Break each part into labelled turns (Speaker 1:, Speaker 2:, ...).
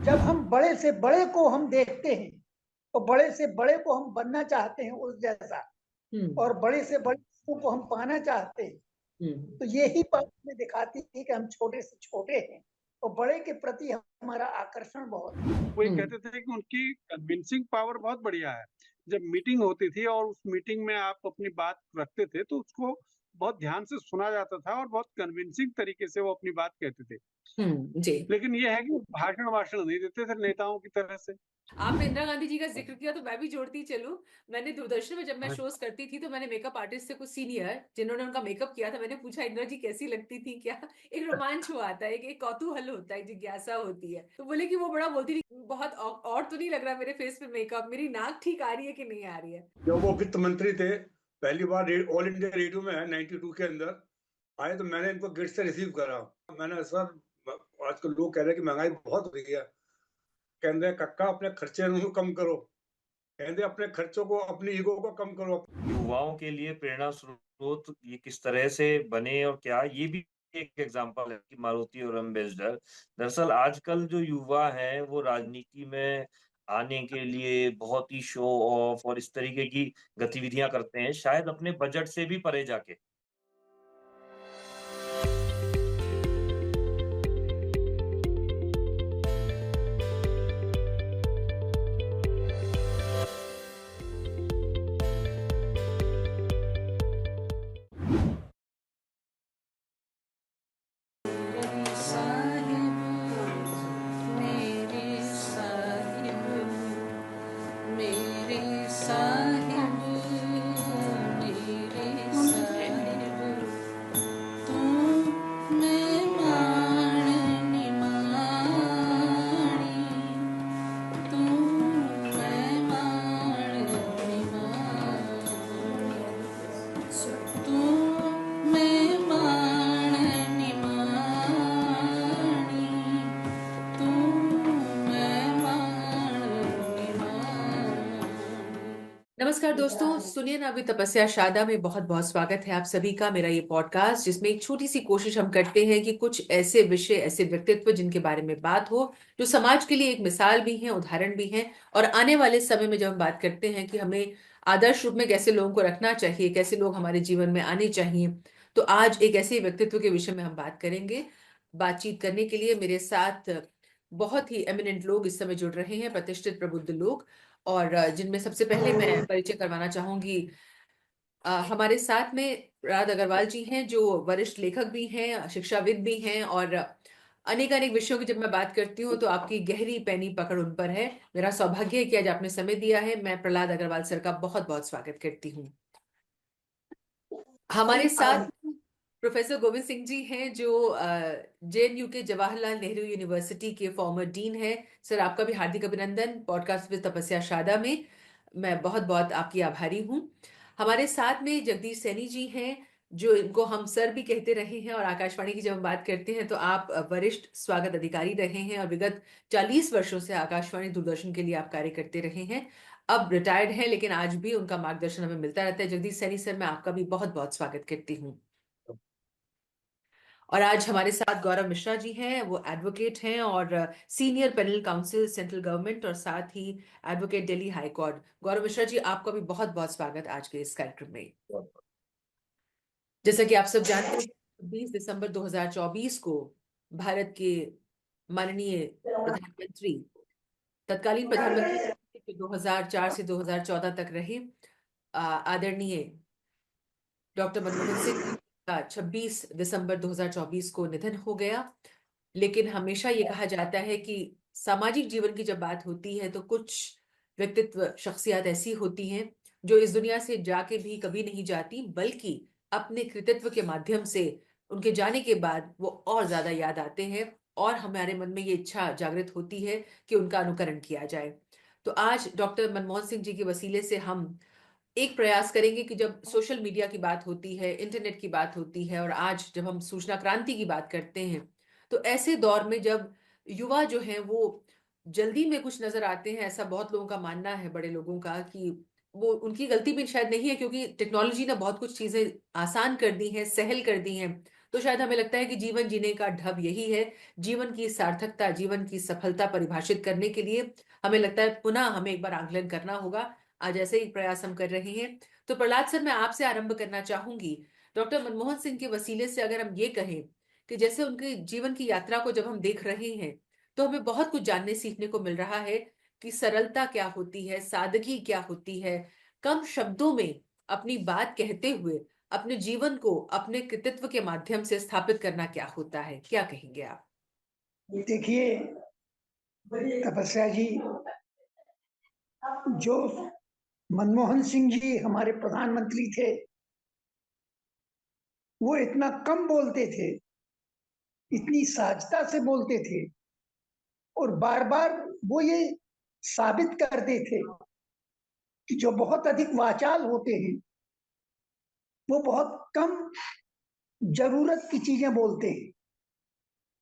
Speaker 1: जब हम बड़े से बड़े को हम देखते हैं तो बड़े से बड़े को हम बनना चाहते हैं उस जैसा, और बड़े से बड़े को हम पाना चाहते हैं। तो यही बात हमें दिखाती है कि हम छोटे से छोटे हैं और बड़े के प्रति हमारा आकर्षण बहुत है।
Speaker 2: वो ये कहते थे कि उनकी कन्विंसिंग पावर बहुत बढ़िया है। जब मीटिंग होती थी और उस मीटिंग में आप अपनी बात रखते थे, तो उसको बहुत ध्यान से सुना जाता था और बहुत कन्विंसिंग तरीके से वो अपनी बात कहते थे।
Speaker 3: जी।
Speaker 2: लेकिन ये है कि वो भाषण-वाषण नहीं देते थे नेताओं की तरह से।
Speaker 3: आपने इंदिरा गांधी जी का ज़िक्र किया तो मैं भी जोड़ती चलूँ। मैंने दूरदर्शन में जब मैं
Speaker 2: हाँ,
Speaker 3: शोज़ करती थी तो मैंने मेकअप आर्टिस्ट से कुछ सीनियर जिन्होंने उनका मेकअप किया था, मैंने पूछा इंदिरा जी कैसी लगती थी क्या? एक रोमांच हुआ आता है, एक कौतूहल होता है, जिज्ञासा होती है। तो बोले कि वो बड़ा बोलती थी, बहुत ऑड तो नहीं लग रहा मेरे फेस पे मेकअप, मेरी नाक ठीक आ रही है कि नहीं आ रही है?
Speaker 4: जब वो वित्त मंत्री थे, पहली बार ऑल इंडिया रेडियो में 92 के अंदर आए, तो मैंने इनको गेट से रिसीव करा। मैंने सर, आजकल लोग कह रहे हैं कि महंगाई बहुत हो गई है। कहते कक्का अपने खर्चे ਨੂੰ कम करो, कहते अपने खर्चों को, अपनी ईगो को कम करो।
Speaker 5: युवाओं के लिए प्रेरणा स्रोत ये किस तरह से बने और क्या ये भी एक एग्जांपल है कि मारुति और एम्बेसडर। दरअसल आजकल जो युवा हैं वो राजनीति में आने के लिए बहुत ही शो ऑफ और इस तरीके की गतिविधियां करते हैं, शायद अपने बजट से भी परे जाके।
Speaker 3: नमस्कार दोस्तों, सुनिए ना अभी तपस्या शादा में बहुत-बहुत स्वागत है आप सभी का। मेरा ये पॉडकास्ट जिसमें एक छोटी-सी कोशिश हम करते हैं कि कुछ ऐसे विषय, ऐसे व्यक्तित्व जिनके बारे में बात हो, जो समाज के लिए एक मिसाल भी हैं, उदाहरण भी हैं और आने वाले समय में जब हम बात करते हैं कि हमें आदर्श रूप में कैसे लोगों को रखना चाहिए, कैसे लोग हमारे जीवन में आने चाहिए, तो आज एक ऐसे व्यक्तित्व के विषय में हम बात करेंगे। बातचीत करने के लिए मेरे साथ बहुत ही एमिनेंट लोग इस समय जुड़ रहे हैं, प्रतिष्ठित प्रबुद्ध लोग। और जिनमें सबसे पहले मैं परिचय करवाना चाहूंगी, हमारे साथ में राज अग्रवाल जी हैं जो वरिष्ठ लेखक भी हैं, शिक्षाविद भी हैं और अनेक विषयों की जब मैं बात करती हूँ तो आपकी गहरी पैनी पकड़ उन पर है। मेरा सौभाग्य है कि आज आपने समय दिया है। मैं प्रहलाद अग्रवाल सर का बहुत-बहुत स्वागत करती हूँ। हमारे साथ प्रोफेसर गोविंद सिंह जी हैं जो जेएनयू के जवाहरलाल नेहरू यूनिवर्सिटी के फॉर्मर डीन हैं। सर आपका भी हार्दिक अभिनंदन पॉडकास्ट विद तपस्या शादा में। मैं बहुत-बहुत आपकी आभारी हूँ। हमारे साथ में जगदीश सैनी जी हैं जो इनको हम सर भी कहते रहे हैं और आकाशवाणी की जब हम बात करते हैं तो आप वरिष्ठ स्वागत अधिकारी रहे हैं और विगत 40 वर्षों से आकाशवाणी दूरदर्शन के लिए आप कार्य करते रहे हैं। अब रिटायर्ड हैं लेकिन आज भी उनका मार्गदर्शन हमें मिलता रहता है। जगदीश सैनी सर, मैं आपका भी बहुत-बहुत स्वागत करती हूँ। और आज हमारे साथ गौरव मिश्रा जी हैं, वो एडवोकेट हैं और senior panel council central government और साथ ही एडवोकेट दिल्ली हाई कोर्ट। गौरव मिश्रा जी, आपका भी बहुत-बहुत स्वागत आज के इस कार्यक्रम में। जैसा कि आप सब जानते हैं, 20 दिसंबर 2024 को भारत के माननीय प्रधानमंत्री, तत्कालीन प्रधानमंत्री जो 2004 से 2014 तक रहे, आदरणीय डॉक्टर मनमोहन सिंह जी का 26 दिसंबर 2024 को निधन हो गया। लेकिन हमेशा ये कहा जाता है कि सामाजिक जीवन की जब बात होती है तो कुछ व्यक्तित्व, शख्सियत ऐसी होती हैं जो इस दुनिया से जाके भी कभी नहीं जाती, बल्कि अपने कृतित्व के माध्यम से उनके जाने के बाद वो और ज्यादा याद आते हैं और हमारे मन में ये इच्छा जागृत होती है कि उनका अनुकरण किया जाए। तो आज डॉक्टर मनमोहन सिंह जी के वसीले से हम एक प्रयास करेंगे कि जब सोशल मीडिया की बात होती है, इंटरनेट की बात होती है और आज जब हम सूचना क्रांति की बात करते हैं, तो ऐसे दौर में जब युवा जो हैं वो जल्दी में कुछ नज़र आते हैं, ऐसा बहुत लोगों का मानना है, बड़े लोगों का, कि वो उनकी गलती भी शायद नहीं है क्योंकि टेक्नोलॉजी ने बहुत कुछ चीज़ें आसान कर दी हैं, सहल कर दी हैं। तो शायद हमें लगता है कि जीवन जीने का ढब यही है। जीवन की सार्थकता, जीवन की सफलता परिभाषित करने के लिए हमें लगता है पुनः हमें एक बार आंकलन करना होगा। आज ऐसे ही प्रयास हम कर रहे हैं। तो प्रहलाद सर, मैं आपसे आरंभ करना चाहूंगी। डॉक्टर मनमोहन सिंह के वसीले से अगर हम ये कहें कि जैसे उनके जीवन की यात्रा को जब हम देख रहे हैं तो हमें बहुत कुछ जानने सीखने को मिल रहा है कि सरलता क्या होती है, सादगी क्या होती है, कम शब्दों में अपनी बात कहते हुए अपने जीवन को अपने कृतित्व के माध्यम से स्थापित करना क्या होता है, क्या कहेंगे आप?
Speaker 1: देखिए तपस्या जी, जो मनमोहन सिंह जी हमारे प्रधानमंत्री थे, वो इतना कम बोलते थे, इतनी सहजता से बोलते थे और बार बार वो ये साबित करते थे कि जो बहुत अधिक वाचाल होते हैं वो बहुत कम जरूरत की चीजें बोलते हैं।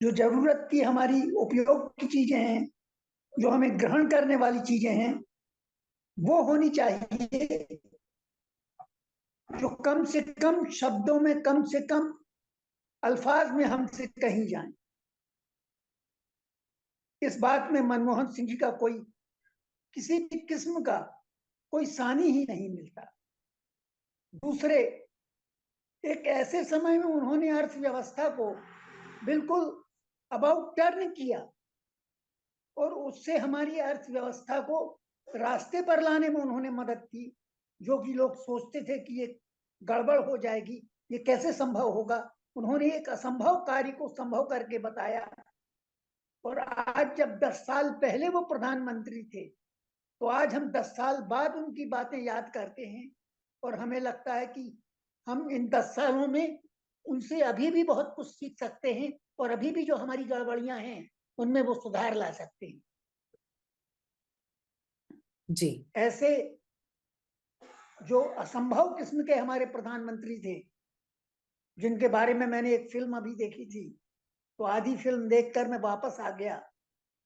Speaker 1: जो जरूरत की हमारी उपयोग की चीजें हैं, जो हमें ग्रहण करने वाली चीजें हैं, वो होनी चाहिए जो कम से कम शब्दों में, कम से कम अल्फाज में हमसे कही जाए। इस बात में मनमोहन सिंह जी का कोई किसी भी किस्म का कोई सानी ही नहीं मिलता। दूसरे, एक ऐसे समय में उन्होंने अर्थव्यवस्था को बिल्कुल अबाउट टर्न किया और उससे हमारी अर्थव्यवस्था को रास्ते पर लाने में उन्होंने मदद की। जो कि लोग सोचते थे कि ये गड़बड़ हो जाएगी, ये कैसे संभव होगा, उन्होंने एक असंभव कार्य को संभव करके बताया। और आज जब 10 साल पहले वो प्रधानमंत्री थे, तो आज हम 10 साल बाद उनकी बातें याद करते हैं और हमें लगता है कि हम इन 10 सालों में उनसे अभी भी बहुत कुछ सीख सकते हैं और अभी भी जो हमारी गड़बड़ियां हैं उनमें वो सुधार ला सकते हैं।
Speaker 3: जी,
Speaker 1: ऐसे जो असंभव किस्म के हमारे प्रधानमंत्री थे, जिनके बारे में मैंने एक फिल्म अभी देखी थी, तो आधी फिल्म देखकर मैं वापस आ गया।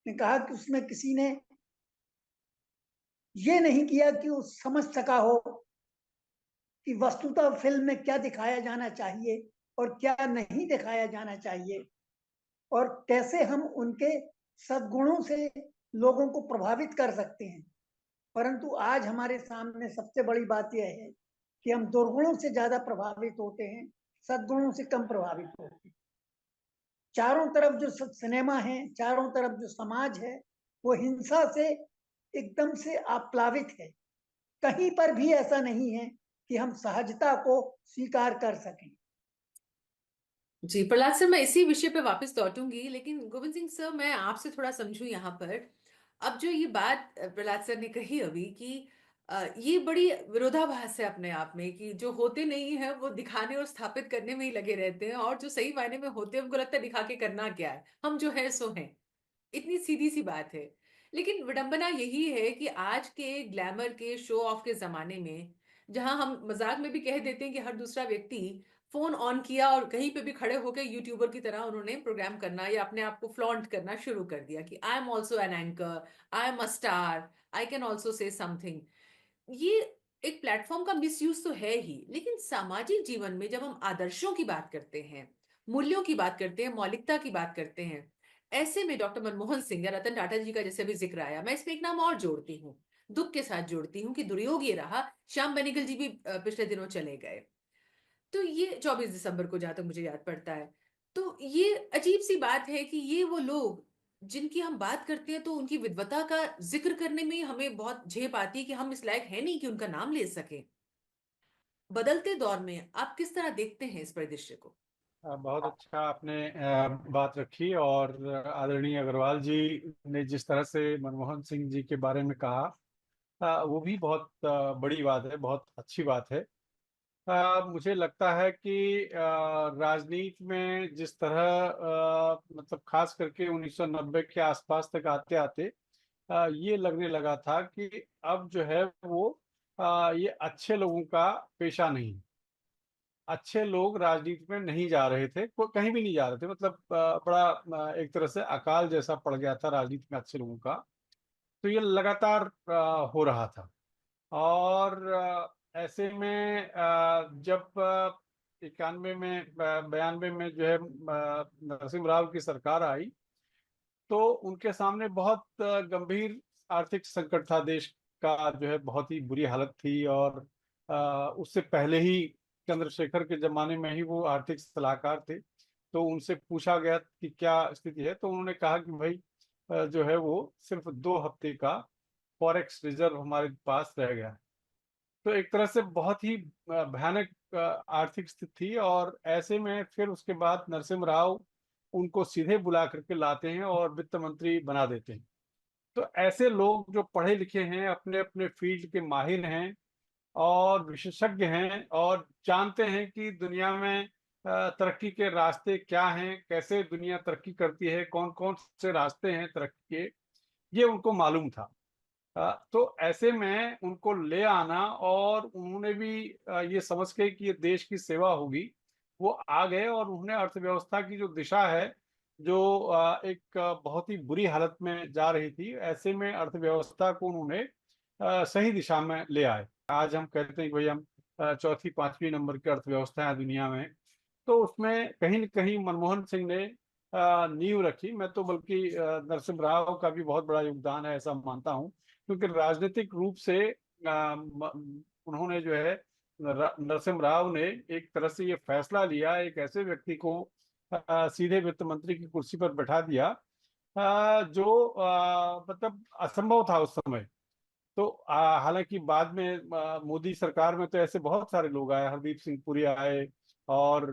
Speaker 1: ने कहा कि उसमें किसी ने ये नहीं किया कि वो समझ सका हो कि वस्तुतः फिल्म में क्या दिखाया जाना चाहिए और क्या नहीं दिखाया जाना चाहिए और कैसे हम उनके सद्गुणों से लोगों को प्रभावित कर सकते हैं। परंतु आज हमारे सामने सबसे बड़ी बात यह है कि हम दुर्गुणों से ज्यादा प्रभावित होते हैं, सद्गुणों से कम प्रभावित होते हैं। चारों तरफ जो सिनेमा है, चारों तरफ जो समाज है, वो हिंसा से एकदम से आप्लावित है। कहीं पर भी ऐसा नहीं है कि हम सहजता को स्वीकार कर सकें।
Speaker 3: जी प्रहलाद सर, मैं इसी विषय पे वापस लौटूंगी, लेकिन गोविंद सिंह सर, मैं आपसे थोड़ा समझूं यहाँ पर। अब जो ये बात प्रहलाद सर ने कही अभी कि ये बड़ी विरोधाभास है अपने आप में कि जो होते नहीं है वो दिखाने और स्थापित करने में ही लगे रहते हैं, और जो सही मायने में होते हैं उनको लगता है दिखा के करना क्या है, हम जो है सो हैं। इतनी सीधी सी बात है। लेकिन विडंबना यही है कि आज के ग्लैमर के शो ऑफ के जमाने में, जहां हम मजाक में भी कह देते हैं कि हर दूसरा व्यक्ति फोन ऑन किया और कहीं पे भी खड़े होकर यूट्यूबर की तरह उन्होंने प्रोग्राम करना या अपने आप को फ्लॉन्ट करना शुरू कर दिया कि I am also an anchor, I am a star, I can also say something. ये एक प्लेटफॉर्म का मिसयूज तो है ही, लेकिन सामाजिक जीवन में जब हम आदर्शों की बात करते हैं, मूल्यों की बात करते हैं, मौलिकता की बात करते हैं, ऐसे में डॉक्टर मनमोहन सिंह या रतन टाटा जी का जैसे भी जिक्र आया, मैं इसमें एक नाम और जोड़ती हूँ, दुख के साथ जोड़ती हूँ कि दुर्योग ये रहा, श्याम बेनेगल जी भी पिछले दिनों चले गए। तो ये 24 दिसंबर को, जहां तक मुझे याद पड़ता है, तो ये अजीब सी बात है कि ये वो लोग जिनकी हम बात करते हैं तो उनकी विद्वता का जिक्र करने में हमें बहुत झेप आती है कि हम इस लायक है नहीं कि उनका नाम ले सके। बदलते दौर में आप किस तरह देखते हैं इस परिदृश्य को?
Speaker 2: बहुत अच्छा आपने बात रखी। और आदरणीय अग्रवाल जी ने जिस तरह से मनमोहन सिंह जी के बारे में कहा, वो भी बहुत बड़ी बात है, बहुत अच्छी बात है। मुझे लगता है कि राजनीति में जिस तरह मतलब खास करके 1990 के आसपास तक आते आते ये लगने लगा था कि अब जो है वो ये अच्छे लोगों का पेशा नहीं, अच्छे लोग राजनीति में नहीं जा रहे थे, कोई कहीं भी नहीं जा रहे थे। मतलब बड़ा एक तरह से अकाल जैसा पड़ गया था राजनीति में अच्छे लोगों का। तो ये लगातार हो रहा था। और ऐसे में जब 91 में 92 में जो है नरसिम्हा राव की सरकार आई, तो उनके सामने बहुत गंभीर आर्थिक संकट था। देश का जो है बहुत ही बुरी हालत थी, और उससे पहले ही चंद्रशेखर के जमाने में ही वो आर्थिक सलाहकार थे। तो उनसे पूछा गया कि क्या स्थिति है, तो उन्होंने कहा कि भाई जो है वो सिर्फ 2 हफ्ते का फॉरेक्स रिजर्व हमारे पास रह गया है। तो एक तरह से बहुत ही भयानक आर्थिक स्थिति थी, और ऐसे में फिर उसके बाद नरसिम्हा राव उनको सीधे बुला करके लाते हैं और वित्त मंत्री बना देते हैं। तो ऐसे लोग जो पढ़े लिखे हैं, अपने अपने फील्ड के माहिर हैं और विशेषज्ञ हैं, और जानते हैं कि दुनिया में तरक्की के रास्ते क्या हैं, कैसे दुनिया तरक्की करती है, कौन कौन से रास्ते हैं तरक्की के, ये उनको मालूम था। तो ऐसे में उनको ले आना, और उन्होंने भी ये समझ के कि ये देश की सेवा होगी, वो आ गए और उन्होंने अर्थव्यवस्था की जो दिशा है, जो एक बहुत ही बुरी हालत में जा रही थी, ऐसे में अर्थव्यवस्था को उन्होंने सही दिशा में ले आए। आज हम कहते हैं कि भाई हम चौथी 5वीं नंबर की अर्थव्यवस्था है दुनिया में, तो उसमें कहीं न कहीं मनमोहन सिंह ने नींव रखी। मैं तो बल्कि नरसिम्हा राव का भी बहुत बड़ा योगदान है ऐसा मानता हूँ, क्योंकि राजनीतिक रूप से उन्होंने जो है नरसिम्हा राव ने एक तरह से ये फैसला लिया, एक ऐसे व्यक्ति को सीधे वित्त मंत्री की कुर्सी पर बैठा दिया जो मतलब असंभव था उस समय। तो हालांकि बाद में मोदी सरकार में तो ऐसे बहुत सारे लोग आए, हरदीप सिंह पुरी आए, और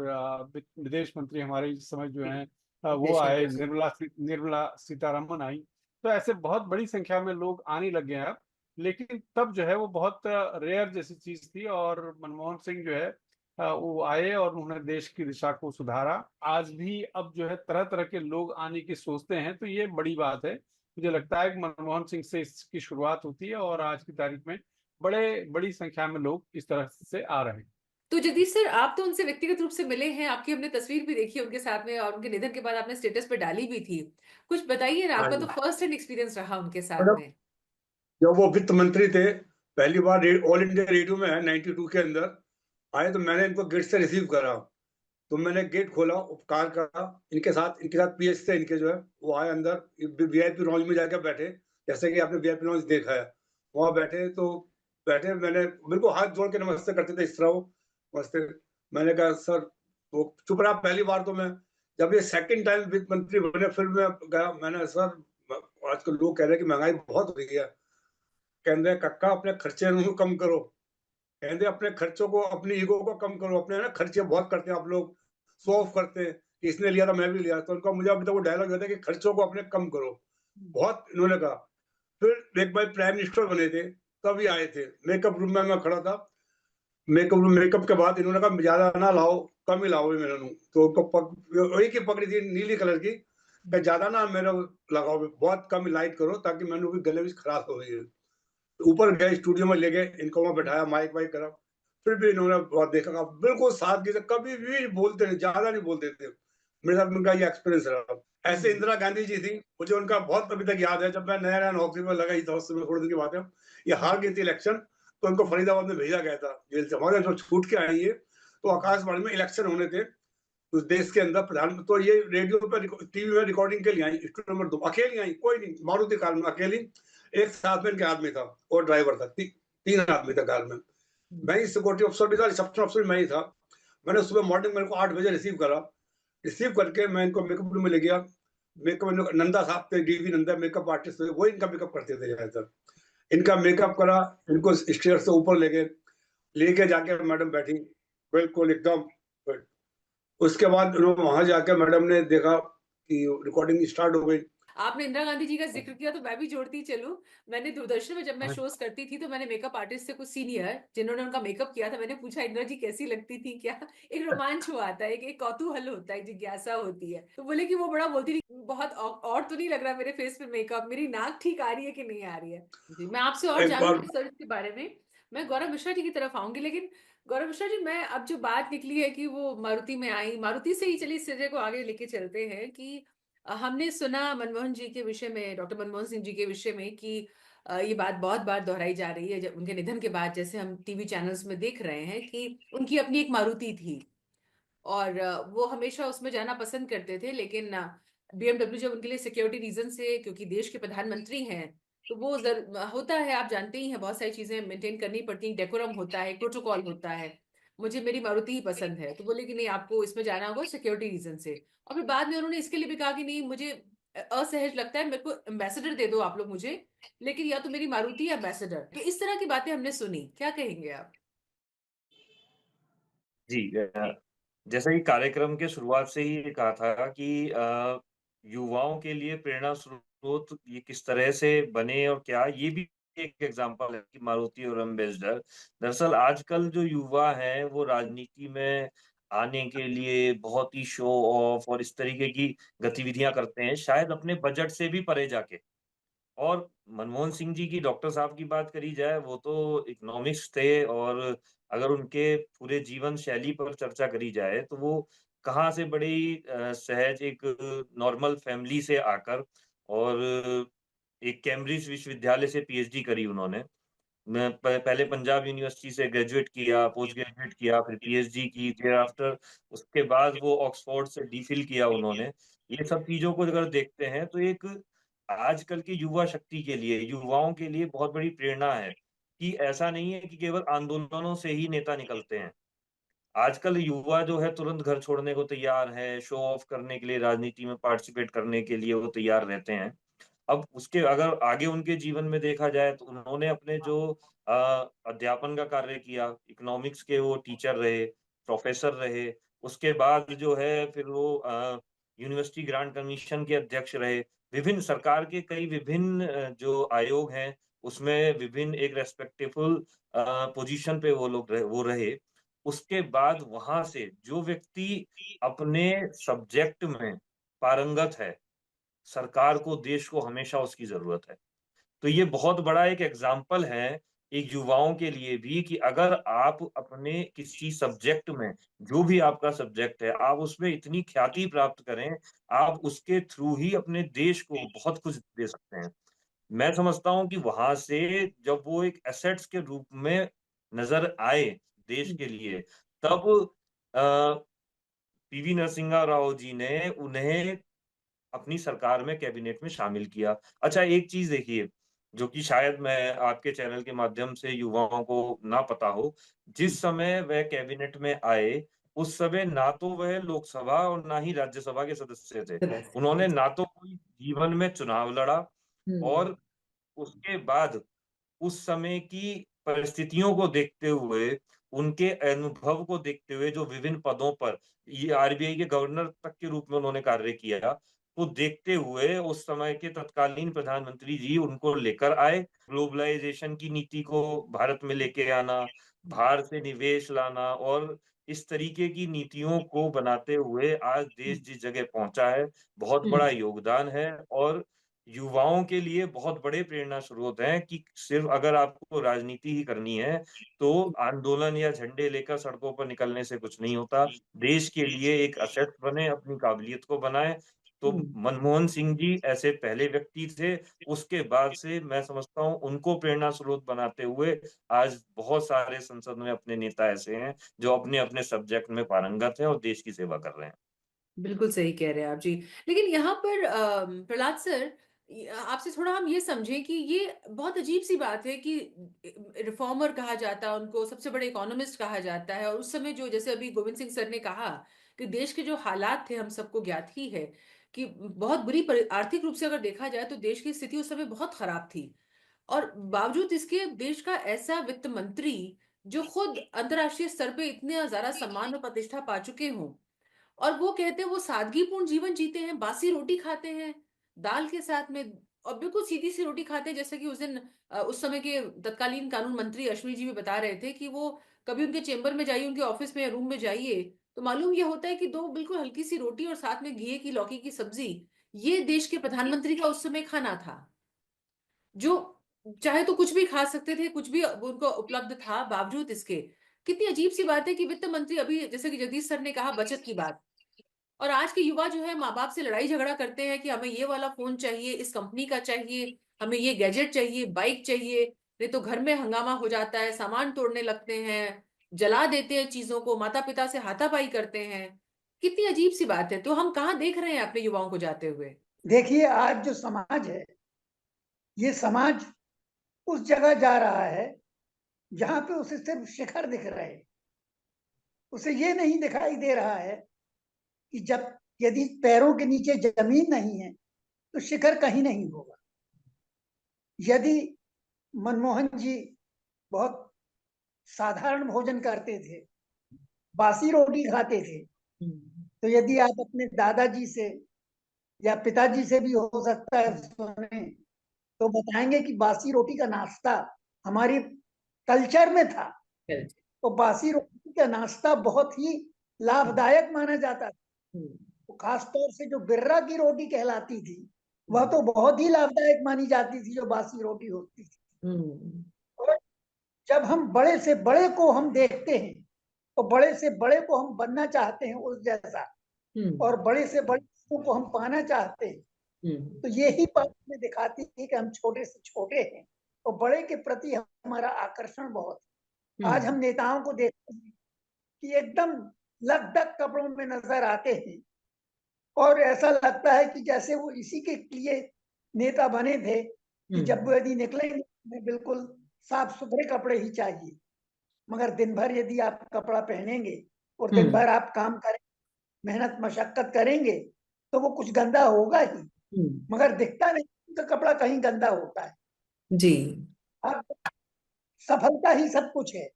Speaker 2: विदेश मंत्री हमारे इस समय जो हैं वो आए, निर्मला सीतारमन आई। तो ऐसे बहुत बड़ी संख्या में लोग आने लगे हैं अब, लेकिन तब जो है वो बहुत रेयर जैसी चीज थी, और मनमोहन सिंह जो है वो आए और उन्होंने देश की दिशा को सुधारा। आज भी अब जो है तरह तरह के लोग आने की सोचते हैं, तो ये बड़ी बात है। मुझे लगता है कि मनमोहन सिंह से इसकी शुरुआत होती है, और आज की तारीख में बड़ी संख्या में लोग इस तरह से आ रहे हैं।
Speaker 3: तो जगदीश सर, आप तो उनसे व्यक्तिगत रूप से मिले हैं, आपकी हमने तस्वीर भी देखी उनके साथ में, और उनके निधन के बाद आपने स्टेटस पे डाली भी थी। कुछ बताइए ना, आपका तो फर्स्ट हैंड एक्सपीरियंस रहा उनके साथ में।
Speaker 4: जब वो वित्त मंत्री थे, पहली बार ऑल इंडिया रेडियो में 92 के अंदर आए, तो मैंने इनको गेट से रिसीव करा। तो मैंने गेट खोला उपकार का, इनके साथ पीएस से इनके जो है वो आए अंदर, वीआईपी लॉन्ज में जाकर बैठे, जैसे कि आपने वीआईपी लॉन्ज देखा है, वहां बैठे। तो बैठे, मैंने बिल्कुल हाथ जोड़ के नमस्ते करते थे इस तरह वो नमस्ते। मैंने कहा सर, वो चुप रहा पहली बार। तो मैं जब ये सेकंड टाइम वित्त मंत्री बने, फिर मैं गया, मैंने सर आजकल लोग कह रहे हैं कि महंगाई बहुत हो रही है, कहते हैं कक्का अपने खर्चे कम करो, कहते अपने खर्चों को, अपनी ईगो को कम करो, अपने ना खर्चे बहुत करते हैं आप लोग, शो ऑफ करते हैं कि इसने लिया था मैं भी लिया। तो उनका मुझे अभी तक वो डायलॉग याद है कि खर्चों को अपने कम करो, बहुत इन्होंने कहा। फिर एक बार प्राइम मिनिस्टर बने थे, तभी आए थे, मेकअप रूम में मैं खड़ा था, मेकअप के बाद इन्होंने कहा ज्यादा ना लाओ, कम ही लाओ मेरे नू। तो उनको वही की पकड़ी थी नीली कलर की, ज्यादा ना मेरा लगाओ, बहुत कम लाइट करो, ताकि मैंने भी गले भी खराब हो गई है। ऊपर गए, स्टूडियो में ले गए, इनको वहां बैठाया, माइक वाइक करा, फिर भी इन्होंने बहुत देखा, बिल्कुल सादगी से, कभी भी बोलते नहीं, ज्यादा नहीं बोलते थे। मेरे साथ उनका ये एक्सपीरियंस रहा। ऐसे इंदिरा गांधी जी थी, मुझे उनका बहुत अभी तक याद है, जब मैं नया नया नौकरी में लगा ही था उस समय, थोड़ी दिन की बात है, ये हार गई थी इलेक्शन, तो उनको फरीदाबाद में भेजा गया था जेल से। हमारे जो छूट के आई है, तो आकाशवाणी में इलेक्शन होने थे उस देश के अंदर, प्रधान, तो ये रेडियो पर टीवी में रिकॉर्डिंग के लिए आई, स्टूडियो नंबर 2 अकेली आई, कोई नहीं, मारुति कार में अकेली, एक साथ में इनके आदमी था और ड्राइवर था, 3 आदमी था कार में। मैं ही सिक्योरिटी अफसर भी था, रिसेप्शन अफसर भी मैं ही था। मैंने सुबह मॉर्निंग मेरे को 8 बजे रिसीव करा, रिसीव करके मैं इनको मेकअप रूम में ले गया। मेकअप नंदा साहब थे, डीवी नंदा मेकअप आर्टिस्ट थे, वो इनका मेकअप करते थे ज्यादातर। इनका मेकअप करा, इनको स्टेयर से ऊपर ले गए, लेके जाके मैडम बैठी बिल्कुल एकदम। उसके बाद वहां जाके मैडम ने देखा कि रिकॉर्डिंग स्टार्ट हो गई।
Speaker 3: आपने इंदिरा गांधी जी का जिक्र किया, तो मैं भी जोड़ती चलूं। मैंने दूरदर्शन में जब मैं शोज करती थी, तो मैंने मेकअप आर्टिस्ट से कुछ सीनियर जिन्होंने उनका मेकअप किया था, मैंने पूछा इंदिरा जी कैसी लगती थी क्या। एक रोमांच हुआ था, एक कौतूहल होता है, जिज्ञासा होती है। तो बोले कि वो बड़ा बोलती थी, बहुत और तो नहीं लग रहा मेरे फेस पे मेकअप, मेरी नाक ठीक आ रही है कि नहीं आ रही है। जी, मैं आपसे और जानूंगी सर इसके बारे में। मैं गौरव मिश्रा जी की तरफ आऊंगी, लेकिन गौरव मिश्रा जी, मैं अब जो बात निकली है कि वो मारुति में आई, मारुति से ही चलिए सिरे को आगे लेके चलते हैं कि हमने सुना मनमोहन जी के विषय में, डॉक्टर मनमोहन सिंह जी के विषय में, कि ये बात बहुत बार दोहराई जा रही है जब उनके निधन के बाद, जैसे हम टीवी चैनल्स में देख रहे हैं कि उनकी अपनी एक मारुति थी। और वो हमेशा उसमें जाना पसंद करते थे। लेकिन BMW जब उनके लिए सिक्योरिटी रीजन से, क्योंकि देश के प्रधानमंत्री हैं, तो वो होता है, आप जानते ही हैं, बहुत सारी चीजें मेंटेन करनी पड़ती हैं, डेकोरम होता है, प्रोटोकॉल होता है। मुझे मेरी मारुति ही पसंद है, तो बोले कि नहीं, आपको इसमें जाना होगा सिक्योरिटी रीजन से। और फिर बाद में उन्होंने इसके लिए भी कहा कि नहीं, मुझे असहज लगता है, मेरे को एम्बेसडर दे दो आप लोग मुझे, लेकिन या तो मेरी मारुति या एम्बेसडर। तो इस तरह की बातें हमने सुनी, क्या कहेंगे आप?
Speaker 5: जी, जैसा कि कार्यक्रम के शुरुआत से ही ये कहा था कि युवाओं के लिए प्रेरणा स्रोत ये किस तरह से बने और क्या, ये भी एक एग्जांपल है कि मारुति और एम्बेसडर। दरअसल आजकल जो युवा हैं वो राजनीति में आने के लिए बहुत ही शो ऑफ और इस तरीके की गतिविधियां करते हैं, शायद अपने बजट से भी परे जाके। और मनमोहन सिंह जी की, डॉक्टर साहब की बात करी जाए, वो तो इकोनॉमिक्स थे, और अगर उनके पूरे जीवन शैली पर चर्चा करी जाए तो वो कहाँ से बड़ी सहज एक नॉर्मल फैमिली से आकर और एक कैम्ब्रिज विश्वविद्यालय से पीएचडी करी उन्होंने। मैं पहले पंजाब यूनिवर्सिटी से ग्रेजुएट किया, पोस्ट ग्रेजुएट किया, फिर पीएचडी की, फिर आफ्टर उसके बाद वो ऑक्सफोर्ड से डीफिल किया उन्होंने। ये सब चीज़ों को अगर देखते हैं तो एक आजकल की युवा शक्ति के लिए, युवाओं के लिए बहुत बड़ी प्रेरणा है कि ऐसा नहीं है कि केवल आंदोलनों से ही नेता निकलते हैं। आजकल युवा जो है तुरंत घर छोड़ने को तैयार है, शो ऑफ करने के लिए, राजनीति में पार्टिसिपेट करने के लिए वो तैयार रहते हैं। अब उसके अगर आगे उनके जीवन में देखा जाए तो उन्होंने अपने जो अध्यापन का कार्य किया, इकोनॉमिक्स के वो टीचर रहे, प्रोफेसर रहे, उसके बाद जो है फिर वो यूनिवर्सिटी ग्रांट कमीशन के अध्यक्ष रहे, विभिन्न सरकार के कई विभिन्न जो आयोग हैं, उसमें विभिन्न एक रेस्पेक्टेबल पोजीशन पे वो लोग वो रहे। उसके बाद वहां से जो व्यक्ति अपने सब्जेक्ट में पारंगत है, सरकार को, देश को हमेशा उसकी ज़रूरत है। तो ये बहुत बड़ा एक एग्ज़ाम्पल है, एक युवाओं के लिए भी, कि अगर आप अपने किसी सब्जेक्ट में, जो भी आपका सब्जेक्ट है, आप उसमें इतनी ख्याति प्राप्त करें, आप उसके थ्रू ही अपने देश को बहुत कुछ दे सकते हैं। मैं समझता हूँ कि वहाँ से जब वो एक एसेट्स के रूप में नज़र आए देश के लिए, तब अ, पीवी नरसिम्हा राव जी ने उन्हें अपनी सरकार में, कैबिनेट में शामिल किया। अच्छा, एक चीज़ देखिए, जो कि शायद मैं आपके चैनल के माध्यम से युवाओं को ना पता हो, जिस समय वह कैबिनेट में आए, उस समय ना तो वह लोकसभा और ना ही राज्यसभा के सदस्य थे। उन्होंने ना तो कोई जीवन में चुनाव लड़ा, और उसके बाद उस समय की परिस्थितियों को देखते हुए, उनके अनुभव को देखते हुए, जो विभिन्न पदों पर, ये आरबीआई के गवर्नर तक के रूप में उन्होंने कार्य किया, तो देखते हुए उस समय के तत्कालीन प्रधानमंत्री जी उनको लेकर आए। ग्लोबलाइजेशन की नीति को भारत में लेके आना, बाहर से निवेश लाना, और इस तरीके की नीतियों को बनाते हुए आज देश जिस जगह पहुंचा है, बहुत बड़ा योगदान है। और युवाओं के लिए बहुत बड़े प्रेरणा स्रोत हैं कि सिर्फ अगर आपको राजनीति ही करनी है, तो आंदोलन या झंडे लेकर सड़कों पर निकलने से कुछ नहीं होता। देश के लिए एक एसेट बने, अपनी काबिलियत को बनाएं। तो मनमोहन सिंह जी ऐसे पहले व्यक्ति थे, उसके बाद से मैं समझता हूँ उनको प्रेरणा स्रोत बनाते हुए आज बहुत सारे संसद में अपने नेता ऐसे हैं जो अपने-अपने सब्जेक्ट में पारंगत हैं और देश की सेवा कर रहे हैं।
Speaker 3: बिल्कुल सही कह रहे हैं आप जी। लेकिन यहाँ पर प्रहलाद सर, आपसे थोड़ा हम ये समझें कि ये बहुत अजीब-सी बात है कि रिफॉर्मर कहा जाता है उनको, सबसे बड़े इकोनॉमिस्ट कहा जाता है, और उस समय जो, जैसे अभी गोविंद सिंह सर ने कहा कि देश के जो हालात थे हम सबको ज्ञात ही है कि बहुत बुरी आर्थिक रूप से अगर देखा जाए तो देश की स्थिति उस समय बहुत खराब थी। और बावजूद इसके देश का ऐसा वित्त मंत्री जो खुद अंतर्राष्ट्रीय स्तर पे इतने ज़्यादा सम्मान और प्रतिष्ठा पा चुके हों, और वो कहते हैं वो सादगीपूर्ण जीवन जीते हैं, बासी रोटी खाते हैं, दाल के साथ में, और बिल्कुल सीधी-सी रोटी खाते हैं, जैसे कि उस दिन उस समय के तत्कालीन कानून मंत्री अश्विनी जी भी बता रहे थे कि वो कभी उनके चेंबर में जाइए, उनके ऑफिस में या रूम में जाइए, तो मालूम ये होता है कि 2 बिल्कुल हल्की-सी रोटी और साथ में घिए की लौकी की सब्जी, ये देश के प्रधानमंत्री का उस समय खाना था। जो चाहे तो कुछ भी खा सकते थे, कुछ भी उनको उपलब्ध था, बावजूद इसके। कितनी अजीब-सी बात है कि वित्त मंत्री, अभी जैसे कि जगदीश सर ने कहा बचत की बात, और आज के युवा जो है माँ-बाप से लड़ाई झगड़ा करते हैं कि हमें ये वाला फ़ोन चाहिए, इस कंपनी का चाहिए, हमें ये गैजेट चाहिए, बाइक चाहिए, नहीं तो घर में हंगामा हो जाता है, सामान तोड़ने लगते हैं। जला देते हैं चीजों को, माता पिता से हाथापाई करते हैं। कितनी अजीब सी बात है। तो हम कहाँ देख रहे हैं अपने युवाओं को जाते हुए?
Speaker 1: देखिए, आज जो समाज है, ये समाज उस जगह जा रहा है जहां पे उसे सिर्फ शिखर दिख रहे हैं। उसे ये नहीं दिखाई दे रहा है कि जब यदि पैरों के नीचे जमीन नहीं है तो शिखर कहीं नहीं होगा। यदि मनमोहन जी बहुत साधारण भोजन करते थे, बासी रोटी खाते थे, तो यदि आप अपने दादाजी से या पिताजी से भी हो सकता है सुने, तो बताएंगे कि बासी रोटी का नाश्ता हमारी कल्चर में था। तो बासी रोटी का नाश्ता बहुत ही लाभदायक माना जाता था। तो खासतौर से जो बिर्रा की रोटी कहलाती थी, वह तो बहुत ही लाभदायक मानी जाती थी, जो बासी रोटी होती थी। और जब हम बड़े से बड़े को हम देखते हैं, तो बड़े से बड़े को हम बनना चाहते हैं उस जैसा, और बड़े से बड़े को हम पाना चाहते हैं। तो यही बात हमें दिखाती है कि हम छोटे से छोटे हैं और बड़े के प्रति हमारा आकर्षण बहुत है। आज हम नेताओं को देखते हैं कि एकदम लकदक कपड़ों में नजर आते हैं और ऐसा लगता है कि जैसे वो इसी के लिए नेता बने थे कि जब वो यदि निकलेंगे उन्हें बिल्कुल साफ सुथरे कपड़े ही चाहिए। मगर दिन भर यदि आप कपड़ा पहनेंगे और दिन भर आप काम करें, मेहनत मशक्कत करेंगे, तो वो कुछ गंदा होगा ही, मगर दिखता नहीं उनका कपड़ा कहीं गंदा होता है।
Speaker 3: जी।
Speaker 1: अब सफलता ही सब कुछ है।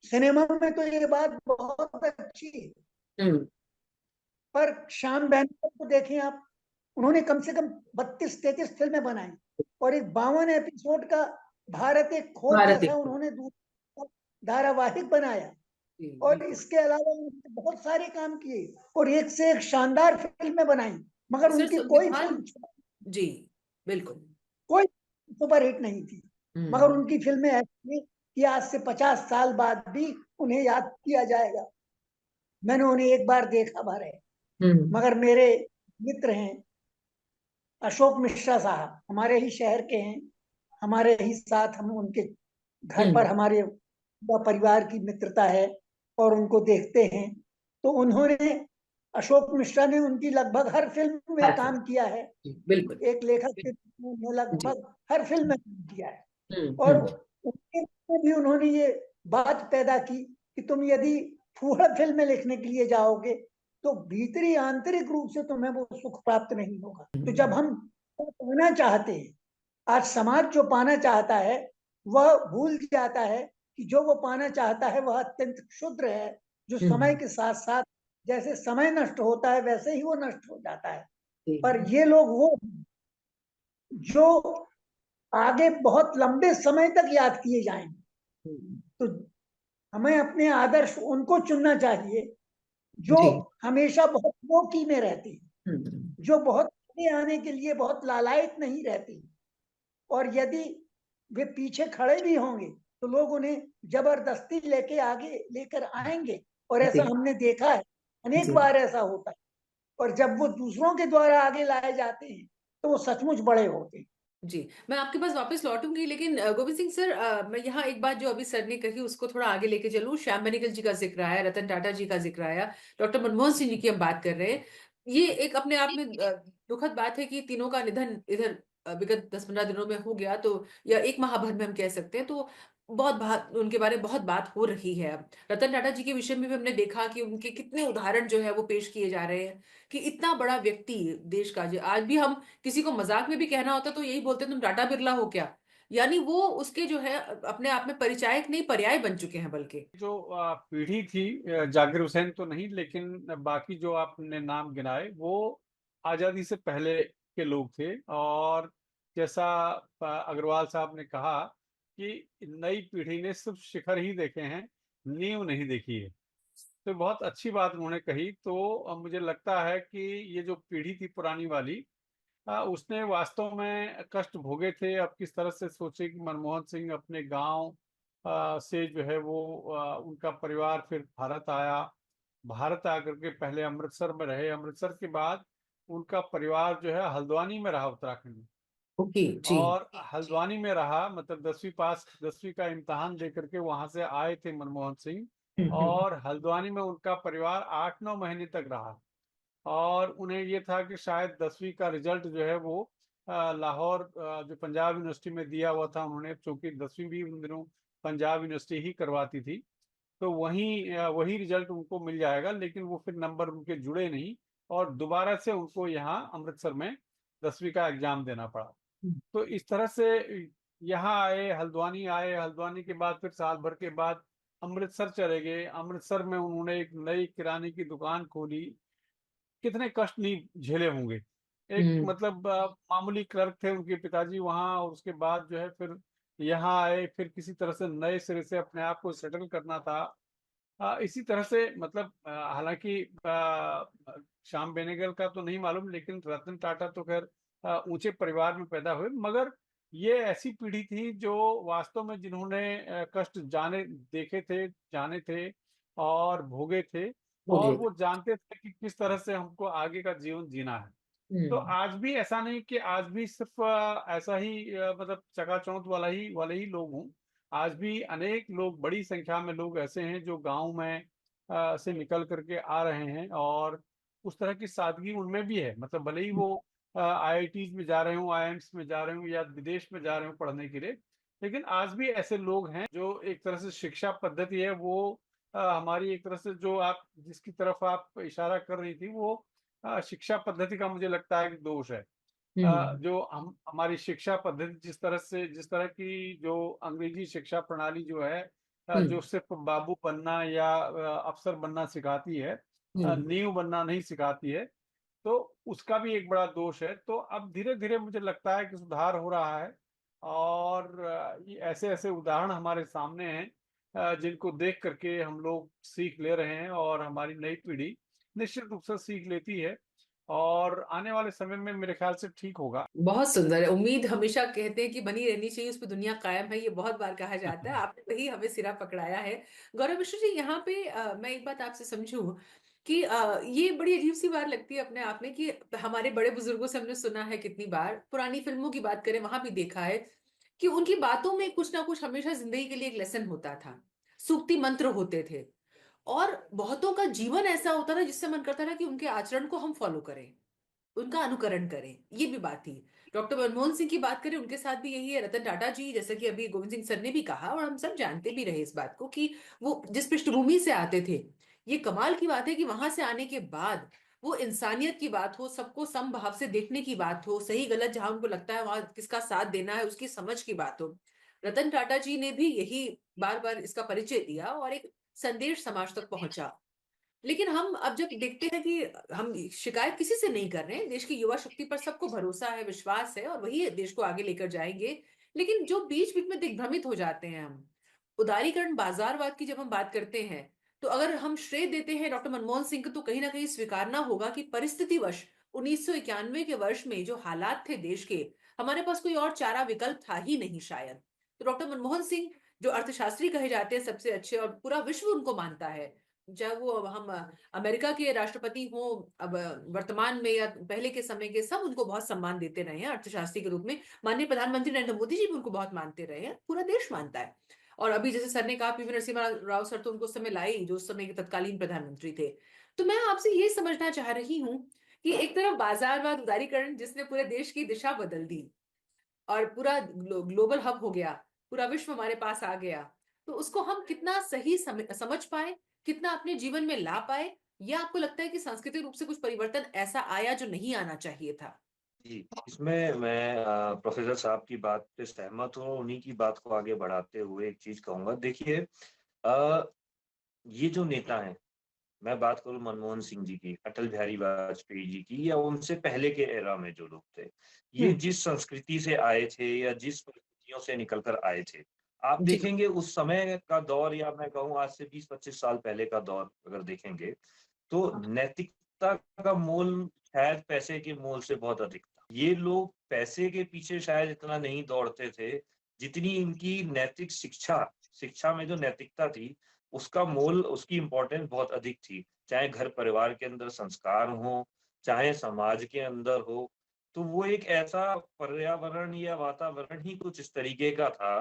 Speaker 1: सिनेमा में तो ये बात बहुत अच्छी है, पर श्याम बेनेगल को देखें आप, उन्होंने कम से कम 32-33 फिल्में बनाई और एक 52 एपिसोड का भारत एक खोज जैसा उन्होंने धारावाहिक बनाया। और इसके अलावा उन्होंने बहुत सारे काम किए और एक से एक शानदार फिल्में बनाई, मगर उनकी कोई फिल्म,
Speaker 3: जी बिल्कुल,
Speaker 1: कोई सुपरहिट नहीं थी। मगर उनकी फिल्में ऐसी कि आज से 50 साल बाद भी उन्हें याद किया जाएगा। मैंने उन्हें एक बार देखा भर है, मगर मेरे मित्र हैं अशोक मिश्रा साहब, हमारे ही शहर के हैं, हमारे ही साथ, हम उनके घर पर हमारे परिवार की मित्रता है और उनको देखते हैं। तो उन्होंने, अशोक मिश्रा ने उनकी लगभग हर फिल्म में काम किया है। बिल्कुल, एक लेखक के रूप में लगभग हर फिल्म में काम किया है। और उनके भी उन्होंने ये बात पैदा की कि तुम यदि फूहड़ फिल्में लिखने के लिए जाओगे तो भीतरी आंतरिक रूप से तुम्हें वो सुख प्राप्त नहीं होगा। तो जब हम पाना चाहते हैं, आज समाज जो पाना चाहता है वह भूल जाता है कि जो वो पाना चाहता है वह अत्यंत क्षुद्र है, जो समय के साथ साथ जैसे समय नष्ट होता है वैसे ही वो नष्ट हो जाता है। पर ये लोग वो जो आगे बहुत लंबे समय तक याद किए जाएंगे, तो हमें अपने आदर्श उनको चुनना चाहिए जो हमेशा बहुत लो की में रहती, जो बहुत आगे आने के लिए बहुत लालायित नहीं रहती, और यदि वे पीछे खड़े भी होंगे तो लोग उन्हें जबरदस्ती लेके आगे लेकर आएंगे। और ऐसा हमने देखा है, अनेक बार ऐसा होता है। और जब वो दूसरों के द्वारा आगे लाए जाते हैं तो वो सचमुच बड़े होते हैं।
Speaker 3: जी, मैं आपके पास वापस लौटूंगी, लेकिन गोविंद सिंह सर, मैं यहाँ एक बात जो अभी सर ने कही उसको थोड़ा आगे लेके चलूं। श्याम बेनेगल जी का जिक्र आया, रतन टाटा जी का जिक्र आया, डॉक्टर मनमोहन सिंह जी की हम बात कर रहे हैं। ये एक अपने आप में दुखद बात है कि तीनों का निधन इधर विगत 10-15 दिनों में हो गया, तो या एक माह भर में हम कह सकते हैं। तो बहुत बात उनके बारे में बहुत बात हो रही है। अब रतन टाटा जी के विषय में भी हमने देखा कि उनके कितने उदाहरण जो है वो पेश किए जा रहे हैं कि इतना बड़ा व्यक्ति देश का, जो आज भी हम किसी को मजाक में भी कहना होता तो यही बोलते हैं तुम टाटा बिरला हो क्या। यानी वो उसके जो है अपने आप में परिचायक नहीं पर्याय बन चुके हैं। बल्कि
Speaker 2: जो पीढ़ी थी, जाकिर हुसैन तो नहीं, लेकिन बाकी जो आपने नाम गिनाए वो आजादी से पहले के लोग थे। और जैसा अग्रवाल साहब ने कहा कि नई पीढ़ी ने सिर्फ शिखर ही देखे हैं, नींव नहीं देखी है। तो बहुत अच्छी बात उन्होंने कही। तो मुझे लगता है कि ये जो पीढ़ी थी पुरानी वाली, उसने वास्तव में कष्ट भोगे थे। अब किस तरह से सोचे कि मनमोहन सिंह अपने गांव से जो है वो उनका परिवार फिर भारत आया, भारत आकर के पहले अमृतसर में रहे, अमृतसर के बाद उनका परिवार जो है हल्द्वानी में रहा, उत्तराखंड में।
Speaker 3: ओके जी।
Speaker 2: और हल्द्वानी में रहा, मतलब 10वीं का इम्तिहान दे करके वहां से आए थे मनमोहन सिंह, और हल्द्वानी में उनका परिवार 8-9 महीने तक रहा। और उन्हें ये था कि शायद 10वीं का रिजल्ट जो है वो लाहौर जो पंजाब यूनिवर्सिटी में दिया हुआ था उन्होंने, चूंकि 10वीं भी उन दिनों पंजाब यूनिवर्सिटी ही करवाती थी, तो वही रिजल्ट उनको मिल जाएगा। लेकिन वो फिर नंबर उनके जुड़े नहीं, और दोबारा से उनको यहाँ अमृतसर में 10वीं का एग्जाम देना पड़ा। तो इस तरह से यहाँ आए, हल्द्वानी आए, हल्द्वानी के बाद फिर साल भर के बाद अमृतसर चले गए। अमृतसर में उन्होंने एक नई किराने की दुकान खोली। कितने कष्ट नहीं झेले होंगे। एक मतलब मामूली क्लर्क थे उनके पिताजी वहाँ, और उसके बाद जो है फिर यहाँ आए, फिर किसी तरह से नए सिरे से अपने आप को सेटल करना था। इसी तरह से मतलब हालांकि श्याम बेनेगल का तो नहीं मालूम, लेकिन रतन टाटा तो खैर ऊंचे परिवार में पैदा हुए, मगर ये ऐसी पीढ़ी थी जो वास्तव में जिन्होंने कष्ट देखे थे, जाने थे और भोगे थे, और वो जानते थे कि किस तरह से हमको आगे का जीवन जीना है। तो आज भी ऐसा नहीं कि आज भी सिर्फ ऐसा ही मतलब चकाचौंध वाले ही लोग हों। आज भी अनेक लोग, बड़ी संख्या में लोग ऐसे हैं जो गांव में से निकल करके आ रहे हैं, और उस तरह की सादगी उनमें भी है। मतलब भले ही वो आईआईटीज में जा रहे हूँ, आईआईएम्स में जा रहे हूँ, या विदेश में जा रहे हूँ पढ़ने के लिए, लेकिन आज भी ऐसे लोग हैं जो एक तरह से शिक्षा पद्धति है वो हमारी एक तरह से, जो आप जिसकी तरफ आप इशारा कर रही थी, वो शिक्षा पद्धति का मुझे लगता है कि दोष है। जो हमारी शिक्षा पद्धति जिस तरह की जो अंग्रेजी शिक्षा प्रणाली जो है, जो सिर्फ बाबू बनना या अफसर बनना सिखाती है, नींव बनना नहीं सिखाती है, तो उसका भी एक बड़ा दोष है। तो अब धीरे धीरे मुझे लगता है कि सुधार हो रहा है, और ये ऐसे ऐसे उदाहरण हमारे सामने हैं जिनको देख करके हम लोग सीख ले रहे हैं, और हमारी नई पीढ़ी निश्चित रूप से सीख लेती है, और आने वाले समय में मेरे ख्याल से ठीक होगा।
Speaker 3: बहुत सुंदर है। उम्मीद हमेशा कहते हैं कि बनी रहनी चाहिए, उस पर दुनिया कायम है, ये बहुत बार कहा जाता है। आपने वही हमें सिरा पकड़ाया है। गौरव मिश्र जी, यहाँ पे मैं एक बात आपसे समझूं कि ये बड़ी अजीब सी बात लगती है अपने आप में कि हमारे बड़े बुजुर्गों से हमने सुना है कितनी बार, पुरानी फिल्मों की बात करें वहां भी देखा है कि उनकी बातों में कुछ ना कुछ हमेशा जिंदगी के लिए एक लेसन होता था, सूक्ति मंत्र होते थे, और बहुतों का जीवन ऐसा होता था जिससे मन करता था कि उनके आचरण को हम फॉलो करें, उनका अनुकरण करें। ये भी बात थी। डॉक्टर मनमोहन सिंह की बात करें, उनके साथ भी यही है। रतन टाटा जी, जैसे कि अभी गोविंद सिंह सर ने भी कहा, और हम सब जानते भी रहे इस बात को, कि वो जिस पृष्ठभूमि से आते थे, ये कमाल की बात है कि वहां से आने के बाद वो इंसानियत की बात हो, सबको समभाव से देखने की बात हो, सही गलत जहां उनको लगता है वहां किसका साथ देना है उसकी समझ की बात हो। रतन टाटा जी ने भी यही बार बार इसका परिचय दिया, और एक संदेश समाज तक पहुंचा। लेकिन हम अब जब देखते हैं कि हम शिकायत किसी से नहीं कर रहे हैं, देश की युवा शक्ति पर सबको भरोसा है, विश्वास है, और वही देश को आगे लेकर जाएंगे। लेकिन जो बीच बीच में दिग्भ्रमित हो जाते हैं हम, उदारीकरण बाजारवाद की जब हम बात करते हैं, तो अगर हम श्रेय देते हैं डॉक्टर मनमोहन सिंह को, तो कहीं ना कहीं स्वीकारना होगा कि परिस्थितिवश 1991 के वर्ष में जो हालात थे देश के, हमारे पास कोई और चारा विकल्प था ही नहीं शायद। तो डॉक्टर मनमोहन सिंह जो अर्थशास्त्री कहे जाते हैं सबसे अच्छे, और पूरा विश्व उनको मानता है, चाहे वो हम अमेरिका के राष्ट्रपति हो अब वर्तमान में या पहले के समय के, सब उनको बहुत सम्मान देते रहे हैं अर्थशास्त्री के रूप में। माननीय प्रधानमंत्री नरेंद्र मोदी जी भी उनको बहुत मानते रहे हैं, पूरा देश मानता है। और अभी जैसे सर ने कहा, पीवी नरसिम्हा राव सर तो उनको उस समय लाई जो उस समय के तत्कालीन प्रधानमंत्री थे। तो मैं आपसे ये समझना चाह रही हूँ कि एक तरफ बाजारवाद, उदारीकरण जिसने पूरे देश की दिशा बदल दी, और पूरा ग्लोबल हब हो गया, पूरा विश्व हमारे पास आ गया, तो उसको हम कितना सही समझ पाए, कितना अपने जीवन में ला पाए, या आपको लगता है कि सांस्कृतिक रूप से कुछ परिवर्तन ऐसा आया जो नहीं आना चाहिए था?
Speaker 5: जी, इसमें मैं प्रोफेसर साहब की बात पे सहमत हूँ। उन्हीं की बात को आगे बढ़ाते हुए एक चीज कहूंगा। देखिए, ये जो नेता हैं, मैं बात करूं मनमोहन सिंह जी की, अटल बिहारी वाजपेयी जी की, या उनसे पहले के एरा में जो लोग थे, ये जिस संस्कृति से आए थे या जिस परिस्थितियों से निकल कर आए थे, आप देखेंगे उस समय का दौर, या मैं कहूँ आज से 20-25 साल पहले का दौर अगर देखेंगे, तो नैतिकता का मोल शायद पैसे के मोल से बहुत अधिक था। ये लोग पैसे के पीछे शायद इतना नहीं दौड़ते थे जितनी इनकी नैतिक शिक्षा में जो नैतिकता थी, उसका मोल, उसकी इम्पोर्टेंस बहुत अधिक थी। चाहे घर परिवार के अंदर संस्कार हो, चाहे समाज के अंदर हो, तो वो एक ऐसा पर्यावरण या वातावरण ही कुछ इस तरीके का था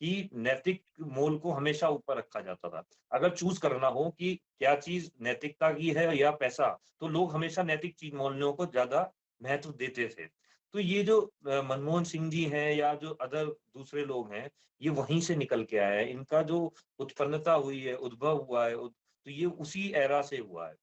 Speaker 5: कि नैतिक मोल को हमेशा ऊपर रखा जाता था। अगर चूज करना हो कि क्या चीज नैतिकता की है या पैसा, तो लोग हमेशा नैतिक चीज मूल्यों को ज्यादा महत्व देते थे। तो ये जो मनमोहन सिंह जी हैं या जो अदर दूसरे लोग हैं, ये वहीं से निकल के आए हैं। इनका जो उत्पन्नता हुई है, उद्भव हुआ है, तो ये उसी एरा से हुआ है।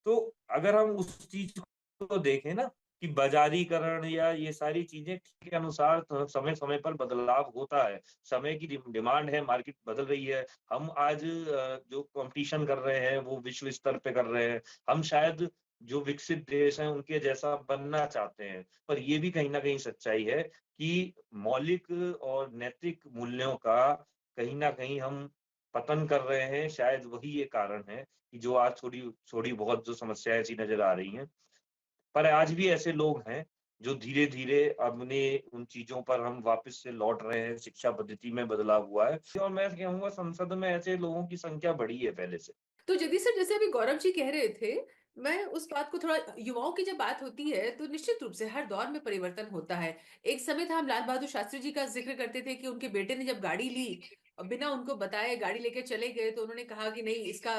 Speaker 5: तो अगर हम उस चीज को देखें ना कि बाजारीकरण या ये सारी चीजें ठीक के अनुसार समय समय पर बदलाव होता है, समय की डिमांड है, मार्केट बदल रही है। हम आज जो कंपटीशन कर रहे हैं वो विश्व स्तर पे कर रहे हैं। हम शायद जो विकसित देश हैं उनके जैसा बनना चाहते हैं, पर ये भी कहीं ना कहीं सच्चाई है कि मौलिक और नैतिक मूल्यों का कहीं ना कहीं हम पतन कर रहे हैं। शायद वही ये कारण है कि जो आज थोड़ी थोड़ी बहुत जो समस्याएं ऐसी नजर आ रही हैं, पर आज भी ऐसे लोग हैं जो धीरे धीरे अपने उन चीजों पर हम वापस से लौट रहे हैं। शिक्षा पद्धति में बदलाव हुआ है और मैं कहूँगा संसद में ऐसे लोगों की संख्या बढ़ी है पहले से।
Speaker 3: तो जगदीश सर, जैसे अभी गौरव जी कह रहे थे, मैं उस बात को थोड़ा, युवाओं की जब बात होती है तो निश्चित रूप से हर दौर में परिवर्तन होता है। एक समय था, हम लाल बहादुर शास्त्री जी का जिक्र करते थे कि उनके बेटे ने जब गाड़ी ली और बिना उनको बताए गाड़ी लेके चले गए, तो उन्होंने कहा कि नहीं, इसका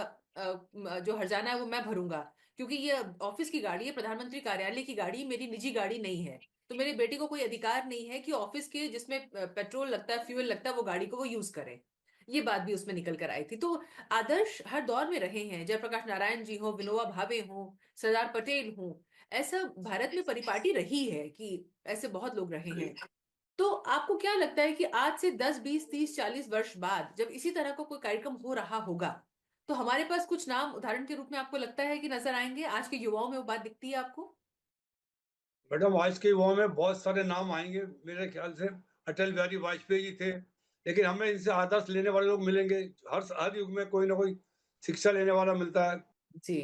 Speaker 3: जो हर्जाना है वो मैं भरूंगा, क्योंकि ये ऑफिस की गाड़ी है, प्रधानमंत्री कार्यालय की गाड़ी, मेरी निजी गाड़ी नहीं है। तो मेरे बेटे को कोई अधिकार नहीं है कि ऑफिस के जिसमें पेट्रोल लगता है, फ्यूल लगता है, वो गाड़ी को वो यूज करे। ये बात भी उसमें निकल कर आई थी। तो आदर्श हर दौर में रहे हैं, जयप्रकाश नारायण जी हो, विनोबा भावे हो, सरदार पटेल हो, ऐसा भारत में परिपाटी रही है कि ऐसे बहुत लोग रहे हैं। तो आपको क्या लगता है कि आज से 10, 20, 30, 40 वर्ष बाद जब इसी तरह का कोई कार्यक्रम हो रहा होगा, तो हमारे पास कुछ नाम उदाहरण के रूप में आपको लगता है कि नजर आएंगे? आज के युवाओं में वो बात दिखती है आपको?
Speaker 4: मैडम, आज के युवाओं में बहुत सारे नाम आएंगे मेरे ख्याल से। अटल बिहारी वाजपेयी जी थे, लेकिन हमें इनसे आदर्श लेने वाले लोग मिलेंगे। हर युग में कोई ना कोई शिक्षा लेने वाला मिलता है।
Speaker 3: जी,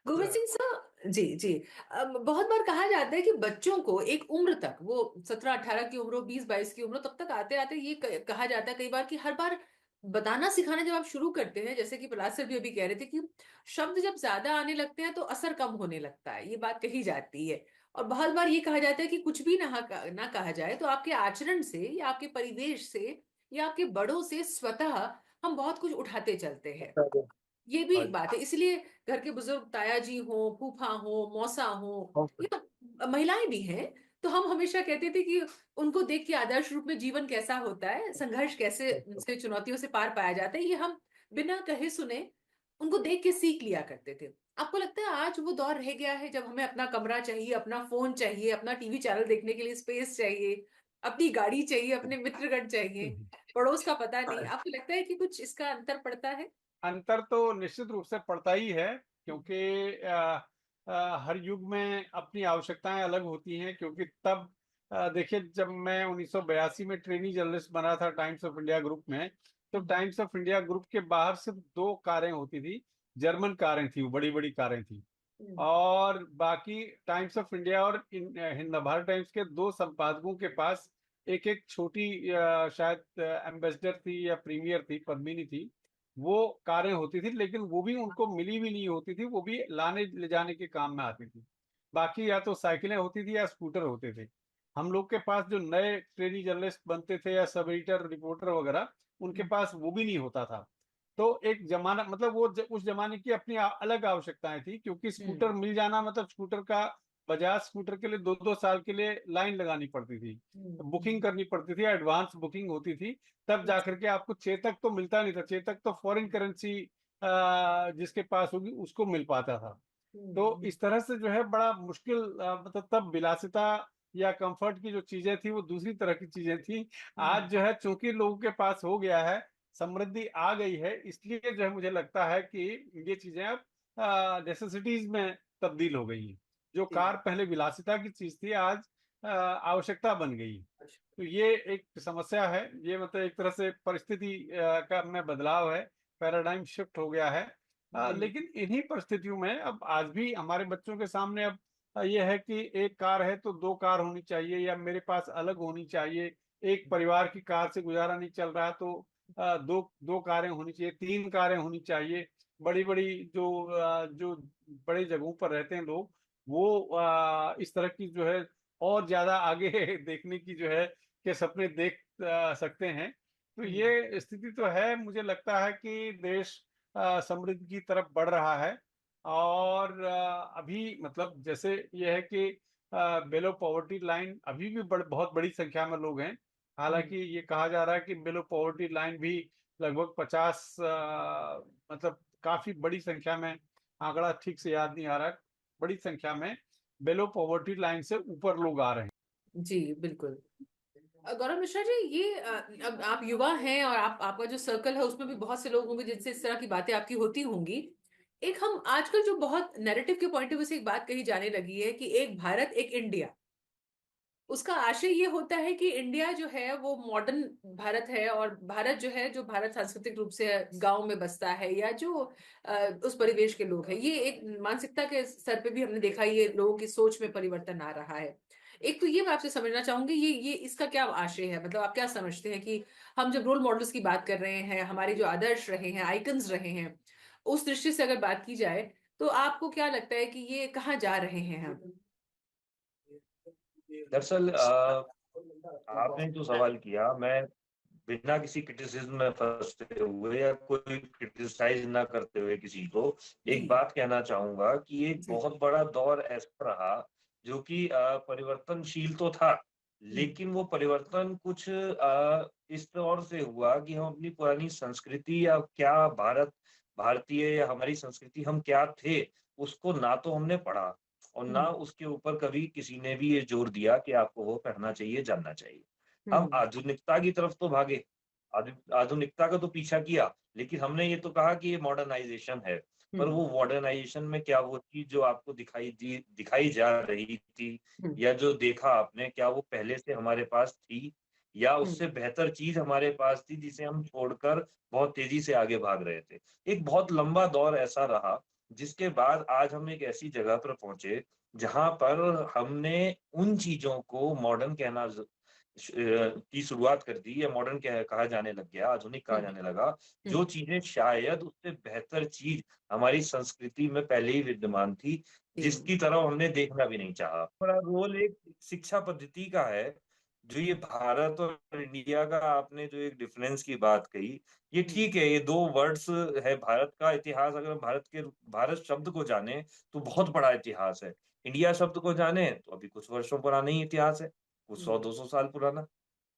Speaker 3: गोविंद सिंह सर, जी जी। बहुत बार कहा जाता है कि बच्चों को एक उम्र तक, वो 17-18 की उम्र हो, 20-22 की उम्र हो, तब तक आते आते ये कहा जाता है कई बार कि हर बार बताना सिखाना जब आप शुरू करते हैं, जैसे कि प्रहलाद सर भी अभी कह रहे थे कि शब्द जब ज्यादा आने लगते हैं तो असर कम होने लगता है, ये बात कही जाती है। और बहुत बार ये कहा जाता है कि कुछ भी ना कहा जाए तो आपके आचरण से या आपके परिवेश से या आपके बड़ों से स्वतः हम बहुत कुछ उठाते चलते हैं। ये भी एक बात है, इसलिए घर के बुजुर्ग, ताया जी हो, फूफा हो, मौसा हो, या महिलाएं भी हैं, तो हम हमेशा कहते थे कि उनको देख के आदर्श रूप में जीवन कैसा होता है, संघर्ष कैसे से चुनौतियों से पार पाया जाता है, ये हम बिना कहे सुने उनको देख के सीख लिया करते थे। आपको लगता है आज वो दौर रह गया है जब हमें अपना कमरा चाहिए, अपना फोन चाहिए, अपना टीवी चैनल देखने के लिए स्पेस चाहिए, अपनी गाड़ी चाहिए, अपने मित्रगण चाहिए, पड़ोस का पता नहीं? आपको लगता है कि कुछ इसका अंतर पड़ता है?
Speaker 2: अंतर तो निश्चित रूप से पड़ता ही है, क्योंकि हर युग में अपनी आवश्यकताएं अलग होती हैं। क्योंकि तब देखिए, जब मैं 1982 में ट्रेनी जर्नलिस्ट बना था टाइम्स ऑफ इंडिया ग्रुप में, तो टाइम्स ऑफ इंडिया ग्रुप के बाहर सिर्फ 2 कारें होती थी। जर्मन कारें थी, वो बड़ी बड़ी कारें थी। और बाकी टाइम्स ऑफ इंडिया और हिंद भारत टाइम्स के 2 संपादकों के पास एक एक छोटी, शायद एम्बेसडर थी या प्रीमियर थी, पद्मिनी थी, वो कारें होती थी। लेकिन वो भी उनको मिली भी नहीं होती थी, वो भी लाने ले जाने के काम में आती थी। बाकी या तो साइकिलें होती थी या स्कूटर होते थे। हम लोग के पास जो नए ट्रेनी जर्नलिस्ट बनते थे या सब एडिटर, रिपोर्टर वगैरह, उनके पास वो भी नहीं होता था। तो एक जमाना, मतलब वो उस जमाने की अपनी अलग आवश्यकताएं थी। क्योंकि स्कूटर मिल जाना मतलब स्कूटर का, बजाज स्कूटर के लिए 2-2 साल के लिए लाइन लगानी पड़ती थी, बुकिंग करनी पड़ती थी, एडवांस बुकिंग होती थी, तब जाकर के आपको चेतक तो मिलता नहीं था। चेतक तो फॉरेन करेंसी जिसके पास होगी उसको मिल पाता था। तो इस तरह से जो है बड़ा मुश्किल, मतलब तब विलासिता या कंफर्ट की जो चीजें थी वो दूसरी तरह की चीजें थी। आज जो है चूंकि लोगों के पास हो गया है, समृद्धि आ गई है, इसलिए जो है मुझे लगता है कि ये चीजें अब नेसेसिटीज में तब्दील हो गई हैं। जो कार पहले विलासिता की चीज थी, आज आवश्यकता बन गई। तो ये एक समस्या है। ये मतलब एक तरह से परिस्थिति का में बदलाव है, पैराडाइम शिफ्ट हो गया है। लेकिन इन्हीं परिस्थितियों में अब आज भी हमारे बच्चों के सामने अब ये है कि एक कार है तो 2 कार होनी चाहिए, या मेरे पास अलग होनी चाहिए। एक परिवार की कार से गुजारा नहीं चल रहा, तो 2 कारें होनी चाहिए, 3 कारें होनी चाहिए। बड़ी-बड़ी जो बड़े जगहों पर रहते हैं लोग, वो इस तरह की जो है और ज्यादा आगे देखने की जो है के सपने देख सकते हैं। तो ये स्थिति तो है, मुझे लगता है कि देश समृद्धि की तरफ बढ़ रहा है। और अभी मतलब जैसे ये है कि बिलो पॉवर्टी लाइन अभी भी बहुत बड़ी संख्या में लोग हैं। हालांकि ये कहा जा रहा है कि बिलो पॉवर्टी लाइन भी लगभग 50 मतलब काफी बड़ी संख्या में, आंकड़ा ठीक से याद नहीं आ रहा, बड़ी संख्या में बिलो पॉवर्टी लाइन से ऊपर लोग आ रहे हैं।
Speaker 3: जी बिल्कुल। गौरव मिश्रा जी, ये अब आप युवा हैं और आपका जो सर्कल है उसमें भी बहुत से लोग होंगे जिनसे इस तरह की बातें आपकी होती होंगी। एक हम आजकल जो बहुत नैरेटिव के पॉइंट ऑफ व्यू से एक बात कही जाने लगी है कि एक भारत एक इंडिया, उसका आशय ये होता है कि इंडिया जो है वो मॉडर्न भारत है और भारत जो है, जो भारत सांस्कृतिक रूप से गांव में बसता है या जो उस परिवेश के लोग हैं, ये एक मानसिकता के स्तर पे भी हमने देखा ये लोगों की सोच में परिवर्तन आ रहा है। एक तो ये मैं आपसे समझना चाहूंगी, ये इसका क्या आशय है, मतलब आप क्या समझते हैं कि हम जब रोल मॉडल्स की बात कर रहे हैं, हमारे जो आदर्श रहे हैं, आइकन्स रहे हैं, उस दृष्टि से अगर बात की जाए तो आपको क्या लगता है कि ये कहाँ जा रहे हैं हम?
Speaker 5: दरअसल आपने जो सवाल किया, मैं बिना किसी क्रिटिसिज्म में फंसते हुए या कोई क्रिटिसाइज ना करते हुए किसी को एक बात कहना चाहूंगा कि एक बहुत बड़ा दौर ऐसा रहा जो कि परिवर्तनशील तो था, लेकिन वो परिवर्तन कुछ इस तौर से हुआ कि हम अपनी पुरानी संस्कृति या क्या भारतीय या हमारी संस्कृति हम क्या थे, उसको ना तो हमने पढ़ा और ना उसके ऊपर कभी किसी ने भी ये जोर दिया कि आपको वो पढ़ना चाहिए, जानना चाहिए। हम आधुनिकता की तरफ तो भागे, आधुनिकता का तो पीछा किया, लेकिन हमने ये तो कहा कि ये मॉडर्नाइजेशन है। पर वो मॉडर्नाइजेशन में क्या वो चीज जो आपको दिखाई जा रही थी या जो देखा आपने, क्या वो पहले से हमारे पास थी या उससे बेहतर चीज हमारे पास थी जिसे हम छोड़कर बहुत तेजी से आगे भाग रहे थे। एक बहुत लंबा दौर ऐसा रहा जिसके बाद आज हम एक ऐसी जगह पर पहुंचे जहां पर हमने उन चीजों को मॉडर्न कहना की शुरुआत कर दी या मॉडर्न कहा जाने लग गया, आधुनिक कहा जाने लगा, जो चीजें शायद उससे बेहतर चीज हमारी संस्कृति में पहले ही विद्यमान थी, जिसकी तरफ हमने देखना भी नहीं चाहा। बड़ा रोल एक शिक्षा पद्धति का है, जो ये भारत और इंडिया का आपने जो एक डिफरेंस की बात कही, ये ठीक है, ये दो वर्ड्स है। भारत का इतिहास, अगर हम भारत शब्द को जाने तो बहुत बड़ा इतिहास है। इंडिया शब्द को जाने तो अभी कुछ वर्षों पुराना ही इतिहास है, कुछ 100-200 साल पुराना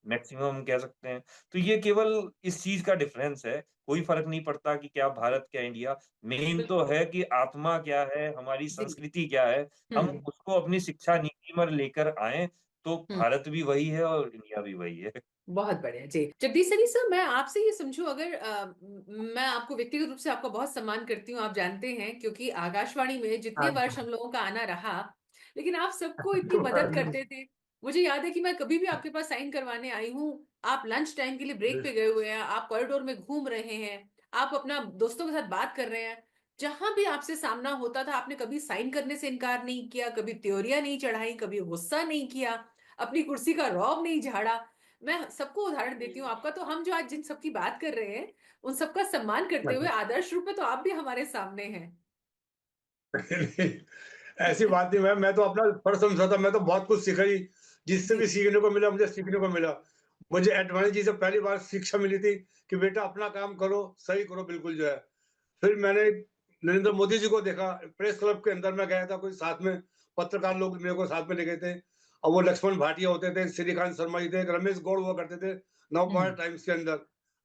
Speaker 5: मैक्सिमम हम कह सकते हैं। तो ये केवल इस चीज का डिफरेंस है, कोई फर्क नहीं पड़ता कि क्या भारत क्या इंडिया, मेन तो है कि आत्मा क्या है, हमारी संस्कृति क्या है, हम उसको अपनी शिक्षा नीति में लेकर आए तो भारत भी वही है और इंडिया भी वही है।
Speaker 3: बहुत बढ़िया जी। जगदीश सरी सर, मैं आपसे ये समझूं, अगर मैं आपको व्यक्तिगत रूप से आपका बहुत सम्मान करती हूँ, आप जानते हैं, क्योंकि आकाशवाणी में जितने वर्ष हम लोगों का आना रहा, लेकिन आप सबको इतनी मदद करते थे। मुझे याद है कि मैं कभी भी आपके पास साइन करवाने आई हूँ, आप लंच टाइम के लिए ब्रेक पे गए हुए हैं, आप कॉरिडोर में घूम रहे हैं, आप अपना दोस्तों के साथ बात कर रहे हैं, जहां भी आपसे सामना होता था आपने कभी साइन करने से इनकार नहीं किया, कभी त्योरियां नहीं चढ़ाई, कभी गुस्सा नहीं किया, अपनी कुर्सी का रौब नहीं झाड़ा। मैं सबको उदाहरण देती हूँ आपका, तो हम जो आज जिन सबकी बात कर रहे हैं उन सबका सम्मान करते हुए आदर्श रूप में तो आप भी हमारे सामने हैं।
Speaker 4: ऐसी बात नहीं, मैं तो अपना फर्ज समझा था, मैं तो बहुत कुछ सीखा ही, जिससे भी सीखने को मिला, मुझे सीखने को मिला। मुझे एडवांस जी से पहली बार शिक्षा मिली थी कि बेटा अपना काम करो, सही करो, बिल्कुल जो है। फिर मैंने नरेंद्र मोदी जी को देखा, प्रेस क्लब के अंदर मैं गया था, कोई साथ में पत्रकार लोग मेरे को साथ में ले गए थे, और वो लक्ष्मण भाटिया होते थे, श्रीकांत शर्मा जी थे, रमेश गौड़ हुआ करते थे नवभारत टाइम्स के अंदर,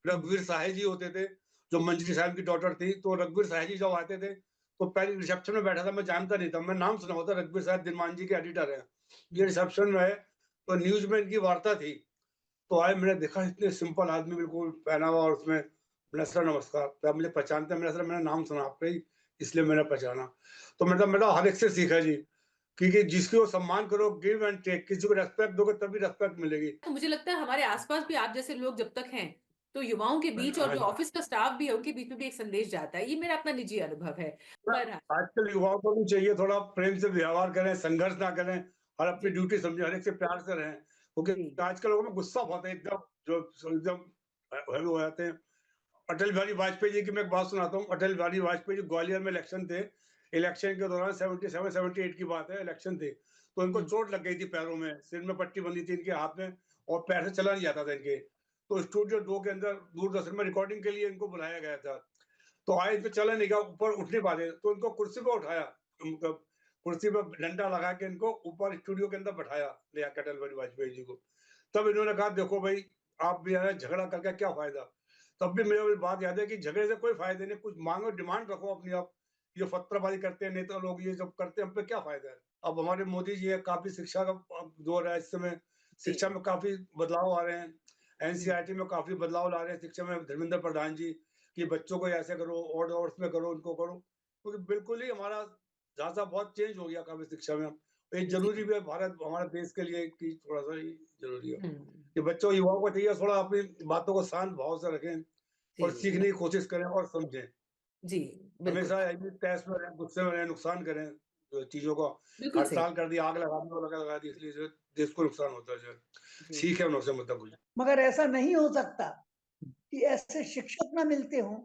Speaker 4: रघुवीर साहे जी होते थे जो मंजरी साहब की डॉटर थी। तो रघुवीर साहे जी जब आते थे तो पहले रिसेप्शन में बैठा था, मैं जानता नहीं था, मैं नाम सुना होता, रघुवीर साहब दिनमान जी के एडिटर है, ये रिसेप्शन में है। तो न्यूज में इनकी वार्ता थी, तो आए, मैंने देखा इतने सिंपल आदमी, बिल्कुल पहना हुआ, और उसमें मैंने सर नमस्कार, तो आप मुझे पहचानते हैं? मैंने सर, मैंने नाम सुना आपका ही, इसलिए मैंने पहचाना। तो मेरा हर एक से सीखा जी, क्योंकि जिसकी वो सम्मान करो, गिव एंड टेक, किसी को रेस्पेक्ट दोगे तभी रेस्पेक्ट मिलेगी।
Speaker 3: तो मुझे लगता है हमारे आसपास भी आप जैसे लोग जब तक हैं, तो युवाओं के बीच और जो ऑफिस का स्टाफ भी है उनके बीच में भी एक संदेश जाता है। ये मेरा अपना निजी अनुभव है। पर
Speaker 4: आजकल युवाओं को भी चाहिए थोड़ा प्रेम से व्यवहार करें, संघर्ष ना करें, और अपनी ड्यूटी समझे, हर एक से प्यार से रहें, क्योंकि आजकल लोगों में गुस्सा बहुत है, एकदम जो एकदम हैवी हो जाते हैं। अटल बिहारी वाजपेयी जी की मैं एक बात सुनाता हूँ। अटल बिहारी वाजपेयी जी, ग्वालियर में इलेक्शन थे, इलेक्शन के दौरान 77-78 की बात है, इलेक्शन थे, तो इनको चोट लग गई थी पैरों में, सिर में पट्टी बंधी थी इनके हाथ में और पैर से चला नहीं जाता था इनके। तो स्टूडियो 2 के अंदर दूरदर्शन में रिकॉर्डिंग के लिए इनको बुलाया गया था। तो आए तो चला नहीं गया, ऊपर उठ नहीं पाते, तो इनको कुर्सी पे उठाया, मतलब कुर्सी पे डंडा लगा के इनको ऊपर स्टूडियो के अंदर बैठाया लिया अटल बिहारी वाजपेयी जी को। तब इन्होंने कहा देखो भाई, आप भी झगड़ा करके क्या फायदा। तब भी मेरी बात याद है कि झगड़े से कोई फायदा नहीं, कुछ मांगो, डिमांड रखो अपनी आप। ये फतराबाजी करते हैं नेता लोग, ये सब करते हैं, हम पे क्या फायदा है। अब हमारे मोदी जी है, काफी शिक्षा का दौर है इस समय, शिक्षा में काफी बदलाव आ रहे हैं, एनसीईआरटी में काफी बदलाव ला रहे हैं शिक्षा में धर्मेंद्र प्रधान जी, कि बच्चों को ऐसे करो, और में करो, उनको करो। तो बिल्कुल ही हमारा ढांचा बहुत चेंज हो गया काफी शिक्षा में। ये जरूरी भी है भारत, हमारे देश के लिए, कि थोड़ा सा ही जरूरी है कि बच्चों युवाओं को चाहिए थोड़ा अपनी बातों को शांत भाव से रखें और सीखने की कोशिश करें और समझें।
Speaker 3: जी
Speaker 4: हमेशा तैस में रहें, गुस्से में रहें, नुकसान करें जो चीजों को।
Speaker 3: बिल्कुल सही।
Speaker 4: हड़ताल कर दी, आग लगा दी, इसलिए देश को नुकसान होता है। सीख है उनसे मतलब कुछ।
Speaker 1: मगर ऐसा नहीं हो सकता कि ऐसे शिक्षक ना मिलते हों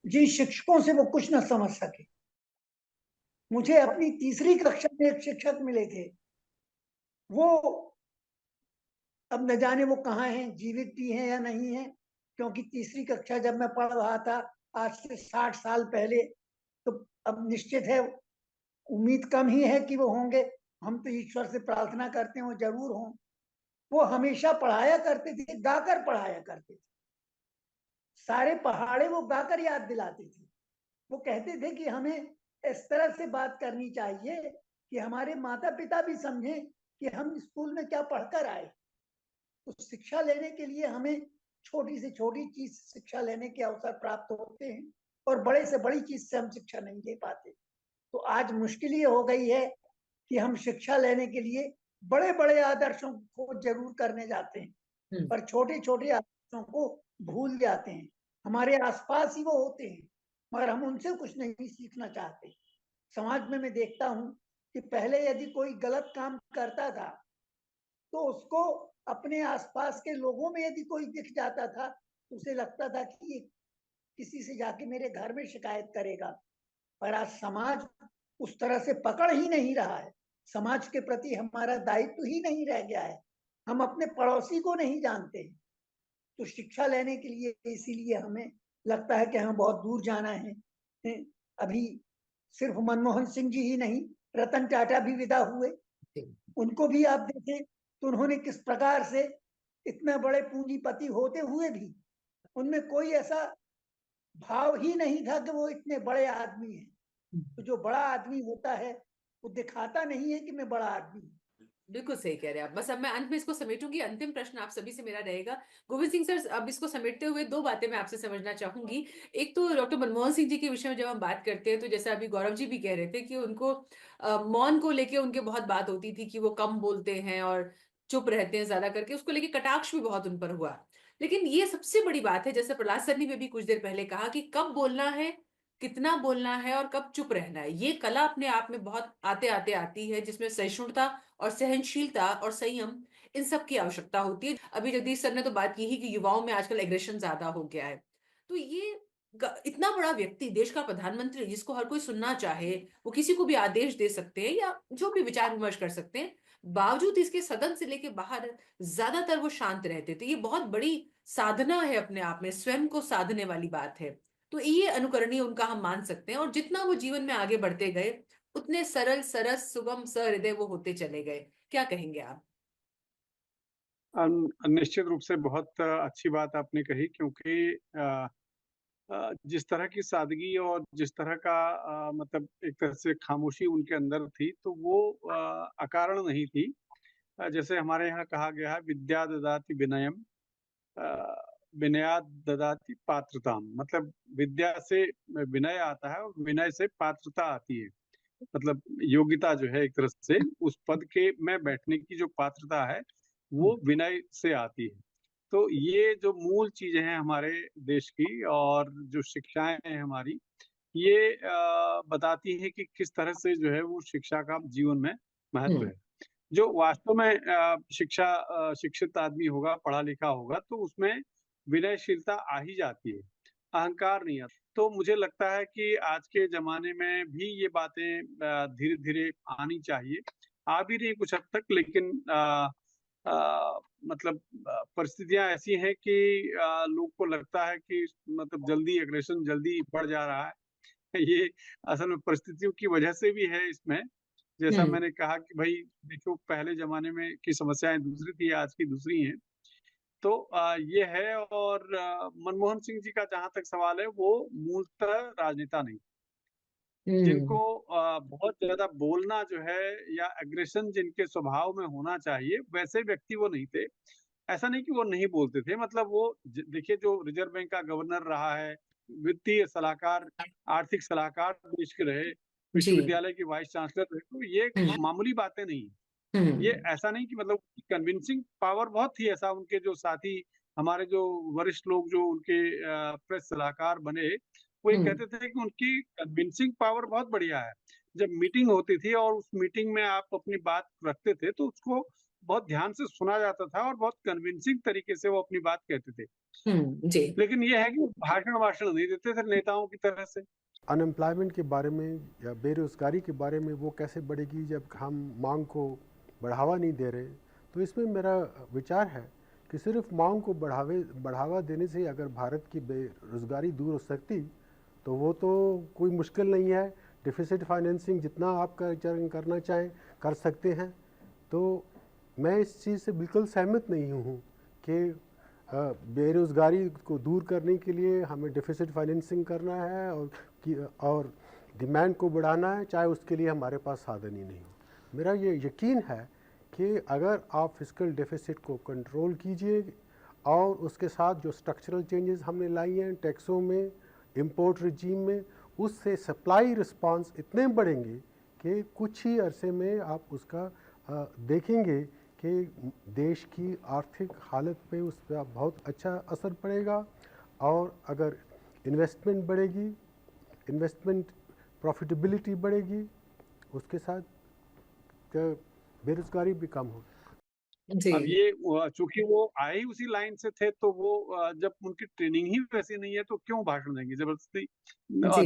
Speaker 1: जिन शिक्षकों से वो कुछ ना समझ सके। मुझे अपनी तीसरी कक्षा में एक शिक्षक मिले थे, वो अब न जाने वो कहाँ हैं, जीवित भी हैं या नहीं है, क्योंकि तीसरी कक्षा जब मैं पढ़ रहा था आज से 60 साल पहले, तो अब निश्चित है उम्मीद कम ही है कि वो होंगे। हम तो ईश्वर से प्रार्थना करते हैं वो जरूर हों। वो हमेशा पढ़ाया करते थे, गाकर पढ़ाया करते थे, सारे पहाड़े वो गाकर याद दिलाते थे। वो कहते थे कि हमें इस तरह से बात करनी चाहिए कि हमारे माता पिता भी समझें कि हम स्कूल में क्या पढ़कर आए। तो शिक्षा लेने के लिए हमें छोटी से छोटी चीज शिक्षा लेने के अवसर प्राप्त होते हैं और बड़े से बड़ी चीज से हम शिक्षा नहीं ले पाते। तो आज मुश्किल ये हो गई है कि हम शिक्षा लेने के लिए बड़े बड़े आदर्शों को जरूर करने जाते हैं, पर छोटे छोटे आदर्शों को भूल जाते हैं। हमारे आसपास ही वो होते हैं, मगर हम उनसे कुछ नहीं सीखना चाहते। समाज में मैं देखता हूँ कि पहले यदि कोई गलत काम करता था तो उसको अपने आसपास के लोगों में यदि कोई दिख जाता था तो उसे लगता था कि ये किसी से जाके मेरे घर में शिकायत करेगा। पर आज समाज उस तरह से पकड़ ही नहीं रहा है, समाज के प्रति हमारा दायित्व ही नहीं रह गया है, हम अपने पड़ोसी को नहीं जानते। तो शिक्षा लेने के लिए इसीलिए हमें लगता है कि हमें बहुत दूर जाना है। अभी सिर्फ मनमोहन सिंह जी ही नहीं, रतन टाटा भी विदा हुए, उनको भी आप देखें तो उन्होंने किस प्रकार से इतने बड़े पूंजीपति होते हुए भी उनमें कोई ऐसा भाव ही नहीं था कि वो इतने बड़े आदमी हैं। तो जो बड़ा आदमी होता है वो दिखाता नहीं है कि मैं बड़ा आदमी हूँ।
Speaker 3: बिल्कुल सही कह रहे हैं आप। बस अब मैं अंत में इसको समेटूंगी। अंतिम प्रश्न आप सभी से मेरा रहेगा। गोविंद सिंह सर, अब इसको समेटते हुए दो बातें मैं आपसे समझना चाहूंगी। एक तो डॉक्टर मनमोहन सिंह जी के विषय में जब हम बात करते हैं तो जैसा अभी गौरव जी भी कह रहे थे कि उनको मौन को लेके उनके बहुत बात होती थी कि वो कम बोलते हैं और चुप रहते हैं ज्यादा करके, उसको लेके कटाक्ष भी बहुत उन पर हुआ। लेकिन ये सबसे बड़ी बात है, जैसे प्रहलाद सर ने भी कुछ देर पहले कहा कि कब बोलना है, कितना बोलना है और कब चुप रहना है। ये कला अपने आप में बहुत आते आते आती है, जिसमें सहिष्णुता और सहनशीलता और संयम इन सब की आवश्यकता होती है। अभी जगदीश सर ने तो बात की ही कि युवाओं में आजकल एग्रेशन ज्यादा हो गया है। तो ये इतना बड़ा व्यक्ति, देश का प्रधानमंत्री, जिसको हर कोई सुनना चाहे, वो किसी को भी आदेश दे सकते हैं या जो भी विचार विमर्श कर सकते हैं, बावजूद इसके सदन से लेके बाहर ज्यादातर वो शांत रहते थे। ये बहुत बड़ी साधना है अपने आप में, स्वयं को साधने वाली बात है। तो ये अनुकरणीय उनका हम मान सकते हैं। और जितना वो जीवन में आगे बढ़ते गए उतने सरल, सरस, सुगम, सहृदय वो होते चले गए। क्या कहेंगे आप?
Speaker 2: निश्चित रूप से बहुत अच्छी बात आपने कही, क्योंकि जिस तरह की सादगी और जिस तरह का मतलब एक तरह से खामोशी उनके अंदर थी, तो वो अकारण नहीं थी। जैसे हमारे यहाँ कहा गया है, विद्या ददाति विनयम, विनयात ददाति पात्रताम। मतलब विद्या से विनय आता है और विनय से पात्रता आती है। मतलब योग्यता जो है एक तरह से उस पद के में बैठने की जो पात्रता है वो विनय से आती है। तो ये जो मूल चीजें हैं हमारे देश की और जो शिक्षाएं हैं हमारी, ये बताती है कि किस तरह से जो है वो शिक्षा का जीवन में महत्व है। जो वास्तव में शिक्षित आदमी होगा, पढ़ा लिखा होगा, तो उसमें विनयशीलता आ ही जाती है, अहंकार नहीं आता। तो मुझे लगता है कि आज के जमाने में भी ये बातें धीरे धीरे आनी चाहिए, आ भी रही है कुछ हद तक, लेकिन मतलब परिस्थितियां ऐसी हैं कि लोग को लगता है कि मतलब जल्दी एग्रेशन जल्दी बढ़ जा रहा है। ये असल में परिस्थितियों की वजह से भी है इसमें। जैसा मैंने कहा कि भाई देखो, पहले जमाने में की समस्याएं दूसरी थी, आज की दूसरी हैं। तो ये है। और मनमोहन सिंह जी का जहां तक सवाल है, वो मूलतः राजनेता नहीं, जिनको बहुत ज्यादा बोलना जो है या एग्रेशन जिनके स्वभाव में होना चाहिए, वैसे व्यक्ति वो नहीं थे। ऐसा नहीं कि वो नहीं बोलते थे, मतलब वो देखिए, जो रिजर्व बैंक का गवर्नर रहा है, वित्तीय सलाहकार, आर्थिक सलाहकार देश के रहे, विश्वविद्यालय के वाइस चांसलर रहे, तो ये मामूली बातें नहीं है। ये ऐसा नहीं कि मतलब कन्विंसिंग पावर बहुत थी। ऐसा उनके जो साथी, हमारे जो वरिष्ठ लोग जो उनके प्रेस सलाहकार बने, वो ये कहते थे कि उनकी कन्विंसिंग पावर बहुत बढ़िया है। जब मीटिंग होती थी और उस मीटिंग में आप अपनी बात रखते थे, तो उसको बहुत ध्यान से सुना जाता था और बहुत कन्विंसिंग तरीके से वो अपनी बात कहते थे।
Speaker 3: जी।
Speaker 2: लेकिन ये है कि वो भाषण नहीं देते थे नेताओं की तरह से।
Speaker 6: अनएम्प्लॉयमेंट के बारे में या बेरोज़गारी के बारे में वो कैसे बढ़ेगी जब हम मांग को बढ़ावा नहीं दे रहे। तो इसमें मेरा विचार है कि सिर्फ मांग को बढ़ावा देने से अगर भारत की बेरोज़गारी दूर हो सकती तो वो तो कोई मुश्किल नहीं है। डिफिसिट फाइनेंसिंग जितना आप करना चाहें कर सकते हैं। तो मैं इस चीज़ से बिल्कुल सहमत नहीं हूँ कि बेरोज़गारी को दूर करने के लिए हमें डिफिसिट फाइनेंसिंग करना है और डिमांड को बढ़ाना है, चाहे उसके लिए हमारे पास साधन ही नहीं हो। मेरा ये यकीन है कि अगर आप फिस्कल डेफिसिट को कंट्रोल कीजिए और उसके साथ जो स्ट्रक्चरल चेंजेस हमने लाई हैं टैक्सों में, इंपोर्ट रिजीम में, उससे सप्लाई रिस्पांस इतने बढ़ेंगे कि कुछ ही अरसे में आप उसका देखेंगे कि देश की आर्थिक हालत पे उस पर बहुत अच्छा असर पड़ेगा। और अगर इन्वेस्टमेंट बढ़ेगी, इन्वेस्टमेंट प्रॉफिटेबिलिटी बढ़ेगी, उसके साथ बेरोजगारी भी कम होगी।
Speaker 2: अब ये चूंकि वो आए ही उसी लाइन से थे, तो वो जब उनकी ट्रेनिंग ही वैसी नहीं है तो क्यों भाषण देंगे जबरदस्ती।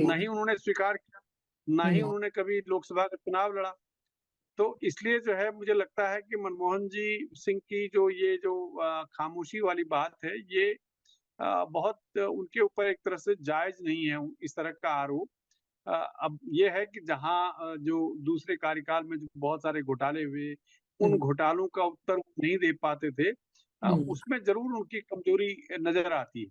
Speaker 2: ना ही उन्होंने स्वीकार किया, ना ही उन्होंने कभी लोकसभा का चुनाव लड़ा। तो इसलिए जो है, मुझे लगता है कि मनमोहन जी सिंह की जो खामोशी वाली बात है, ये बहुत उनके ऊपर एक तरह से जायज नहीं है इस तरह का आरोप। अब ये है कि जहां जो दूसरे कार्यकाल में जो बहुत सारे घोटाले हुए, उन घोटालों का उत्तर नहीं दे पाते थे, उसमें जरूर उनकी कमजोरी नजर आती है।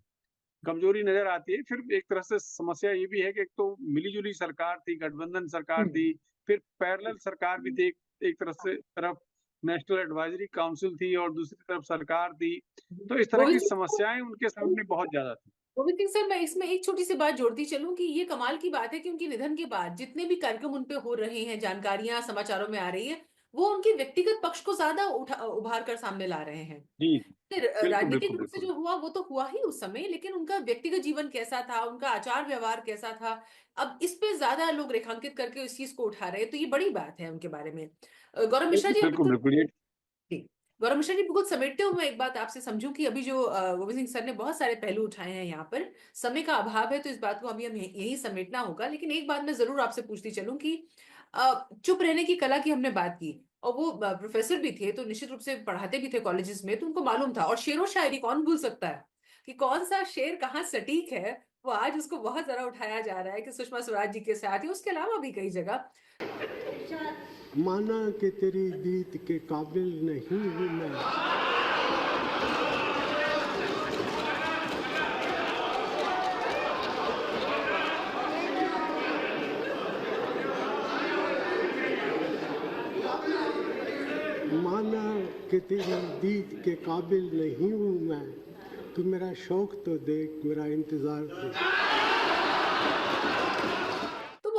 Speaker 2: कमजोरी नजर आती है। फिर एक तरह से समस्या ये भी है कि एक तो मिलीजुली सरकार थी, गठबंधन सरकार थी, फिर पैरेलल सरकार भी थी। एक तरफ नेशनल एडवाइजरी काउंसिल थी और दूसरी तरफ सरकार थी। तो इस तरह की समस्याएं उनके सामने बहुत ज्यादा थी।
Speaker 3: गोविंद सिंह सर, मैं इसमें एक छोटी सी बात जोड़ती चलूं कि ये कमाल की बात है कि उनके निधन के बाद जितने भी कार्यक्रम उनपे हो रहे हैं, जानकारियां समाचारों में आ रही है, वो उनके व्यक्तिगत पक्ष को ज्यादा उभार कर सामने ला रहे हैं। राजनीतिक रूप से जो हुआ वो तो हुआ ही उस समय, लेकिन उनका व्यक्तिगत जीवन कैसा था, उनका आचार व्यवहार कैसा था, अब इस पे ज्यादा लोग रेखांकित करके इस चीज को उठा रहे हैं। तो ये बड़ी बात है उनके बारे में। गौरव मिश्रा जी, गौरव मिश्रा जी, बिल्कुल समेटते हुए मैं एक बात आपसे समझूं कि अभी जो गोविंद सिंह सर ने बहुत सारे पहलू उठाए हैं, यहाँ पर समय का अभाव है तो इस बात को अभी हम यही समेटना होगा। लेकिन एक बात मैं जरूर आपसे पूछती चलूं कि चुप रहने की कला की हमने बात की, और वो प्रोफेसर भी थे तो निश्चित रूप से पढ़ाते भी थे कॉलेजेस में, तो उनको मालूम था। और शेरो शायरी कौन भूल सकता है कि कौन सा शेर कहाँ सटीक है, वो आज उसको बहुत ज्यादा उठाया जा रहा है कि सुषमा स्वराज जी के साथ ही, उसके अलावा भी कई जगह।
Speaker 6: माना कि तेरी दीद के काबिल नहीं हूं मैं, माना कि तेरी दीद के काबिल नहीं हूं मैं, तू मेरा शौक तो देख, मेरा इंतजार देख।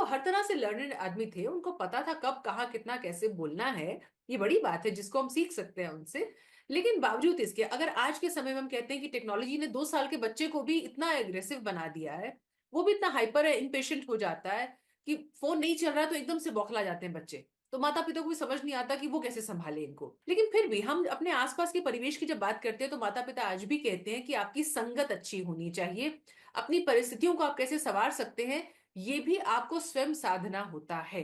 Speaker 3: हर तरह से लर्नड आदमी थे, उनको पता था कब कहाँ कितना कैसे बोलना है। ये बड़ी बात है जिसको हम सीख सकते हैं उनसे। लेकिन बावजूद इसके, अगर आज के समय में हम कहते हैं कि टेक्नोलॉजी ने 2 साल के बच्चे को भी इतना एग्रेसिव बना दिया है, वो भी इतना हाइपर है, इम्पेशेंट हो जाता है कि फोन नहीं चल रहा तो एकदम से बौखला जाते हैं बच्चे। तो माता पिता को भी समझ नहीं आता कि वो कैसे संभाले इनको। लेकिन फिर भी हम अपने आसपास के परिवेश की जब बात करते हैं तो माता पिता आज भी कहते हैं कि आपकी संगत अच्छी होनी चाहिए, अपनी परिस्थितियों को आप कैसे संवार सकते हैं, ये भी आपको स्वयं साधना होता है।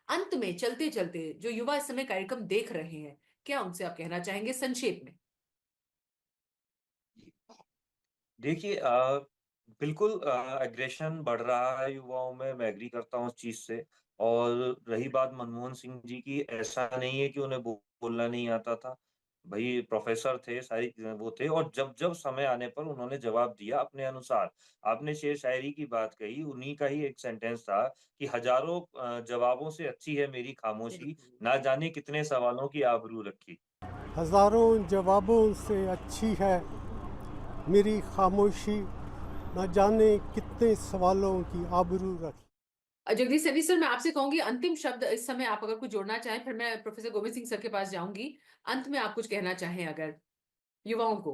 Speaker 3: अंत में चलते चलते जो युवा इस समय कार्यक्रम देख रहे हैं, क्या उनसे आप कहना चाहेंगे संक्षेप में?
Speaker 5: देखिए बिल्कुल एग्रेशन बढ़ रहा है युवाओं में, मैं एग्री करता हूँ उस चीज से। और रही बात मनमोहन सिंह जी की, ऐसा नहीं है कि उन्हें बोलना नहीं आता था। भाई प्रोफेसर थे, सारी वो थे, और जब जब समय आने पर उन्होंने जवाब दिया अपने अनुसार। आपने शेर शायरी की बात कही, उन्हीं का ही एक सेंटेंस था कि हजारों जवाबों से अच्छी है मेरी खामोशी, ना जाने कितने सवालों की आबरू रखी।
Speaker 6: हजारों जवाबों से अच्छी है मेरी खामोशी, न जाने कितने सवालों की आबरू रखी।
Speaker 3: जगदीश सैनी सर, मैं आपसे कहूंगी अंतिम शब्द इस समय आप अगर कुछ जोड़ना चाहें, फिर मैं प्रोफेसर गोविंद सिंह सर के पास जाऊंगी। अंत में आप कुछ कहना चाहें अगर युवाओं को।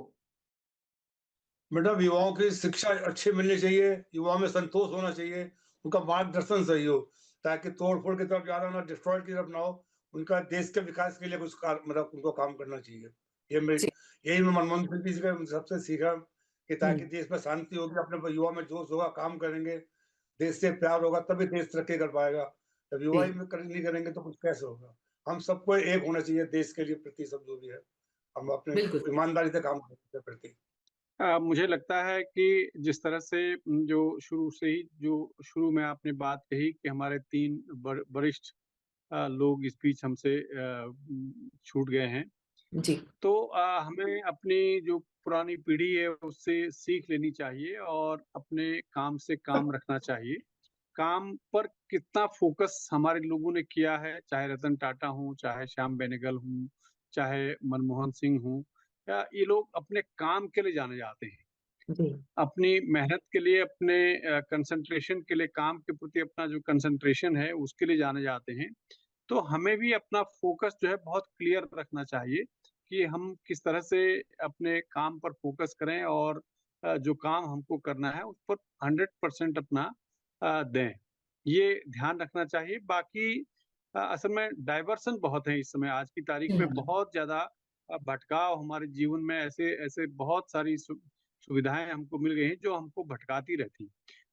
Speaker 4: मैडम, युवाओं की शिक्षा अच्छी मिलनी चाहिए, युवाओं में संतोष होना चाहिए, उनका मार्गदर्शन सही हो, ताकि तोड़ फोड़ की तरफ ज्यादा ना, डिस्ट्रॉय की तरफ ना हो। उनका देश के विकास के लिए कुछ मतलब उनको काम करना चाहिए। ये मेरी यही मैं मनमोहन सिंह जी से सबसे सीखा कि ताकि देश में शांति होगी, अपने युवा में जोश होगा, काम करेंगे, देश से प्यार होगा, तभी देश तरक्की कर पाएगा। जब युवा ही नहीं करेंगे तो कुछ कैसे होगा। हम सबको एक होना चाहिए देश के लिए प्रति, सब जो भी है हम अपने ईमानदारी से काम करने के प्रति।
Speaker 2: मुझे लगता है कि जिस तरह से जो शुरू में आपने बात कही कि हमारे 3 वरिष्ठ लोग इस बीच हमसे छूट गए हैं
Speaker 3: जी।
Speaker 2: तो हमें अपनी जो पुरानी पीढ़ी है उससे सीख लेनी चाहिए और अपने काम से काम रखना चाहिए। काम पर कितना फोकस हमारे लोगों ने किया है, चाहे रतन टाटा हो, चाहे श्याम बेनेगल हों, चाहे मनमोहन सिंह हों, या ये लोग अपने काम के लिए जाने जाते हैं। अपनी मेहनत के लिए, अपने कंसंट्रेशन के लिए, काम के प्रति अपना जो कंसंट्रेशन है उसके लिए जाने जाते हैं। तो हमें भी अपना फोकस जो है बहुत क्लियर रखना चाहिए कि हम किस तरह से अपने काम पर फोकस करें और जो काम हमको करना है उस पर 100% अपना दें। ये ध्यान रखना चाहिए। बाकी असल में डाइवर्सन बहुत है इस समय, आज की तारीख में बहुत ज़्यादा भटकाव हमारे जीवन में, ऐसे बहुत सारी सुविधाएं हमको मिल गई हैं जो हमको भटकाती रहती।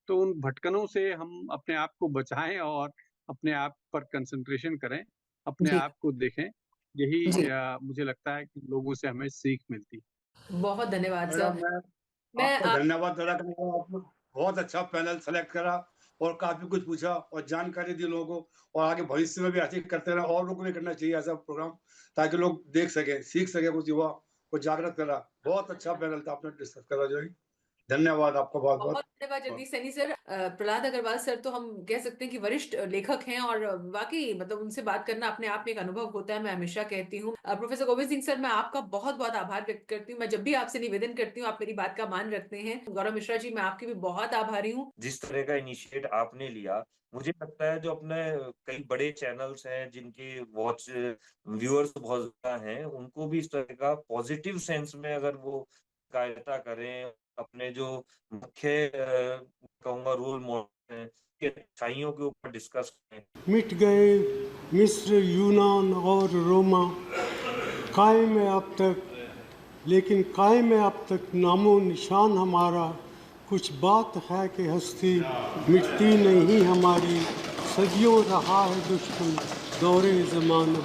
Speaker 2: तो उन भटकनों से हम अपने आप को बचाएं और अपने आप पर कंसंट्रेशन करें, अपने आप को देखें। यही मुझे लगता है कि लोगों से हमें सीख मिलती।
Speaker 3: बहुत धन्यवाद सर।
Speaker 4: मैं आपको धन्यवाद देना चाहूँगा। आपने बहुत अच्छा पैनल सेलेक्ट करा और काफी कुछ पूछा और जानकारी दी लोगों को, और आगे भविष्य में भी ऐसे करते रहना, और लोगों को भी करना चाहिए ऐसा प्रोग्राम, ताकि लोग देख सके, सीख सके, कुछ युवा को जागृत करा। बहुत अच्छा पैनल था आपने डिस्कस करा जो। धन्यवाद आपका बहुत बहुत
Speaker 3: धन्यवाद जगदीश सैनी सर। प्रहलाद अग्रवाल सर तो हम कह सकते हैं कि वरिष्ठ लेखक हैं और वाकई मतलब उनसे बात करना अपने आप में एक अनुभव होता है, मैं हमेशा कहती हूँ। प्रोफेसर गोविंद सिंह सर, मैं आपका बहुत बहुत आभार व्यक्त करती हूँ। मैं जब भी आपसे निवेदन करती हूँ आप मेरी बात का मान रखते हैं। गौरव मिश्रा जी, मैं आपकी भी बहुत आभारी हूँ।
Speaker 5: जिस तरह का इनिशिएट आपने लिया, मुझे लगता है जो अपने कई बड़े चैनल्स हैं जिनके वॉच व्यूअर्स बहुत ज्यादा हैं, उनको भी इस तरह का पॉजिटिव सेंस में अगर वो कायरता करें, अपने जो मुख्य कहूँगा रोल मॉडल हैं कि अच्छाइयों के ऊपर डिस्कस करें।
Speaker 6: मिट गए मिस्र, यूनान और रोमा, कायम है अब तक, लेकिन कायम है अब तक नामो निशान हमारा। कुछ बात है कि हस्ती मिटती नहीं हमारी, सदियों रहा है दुश्मन दौरे ज़माना।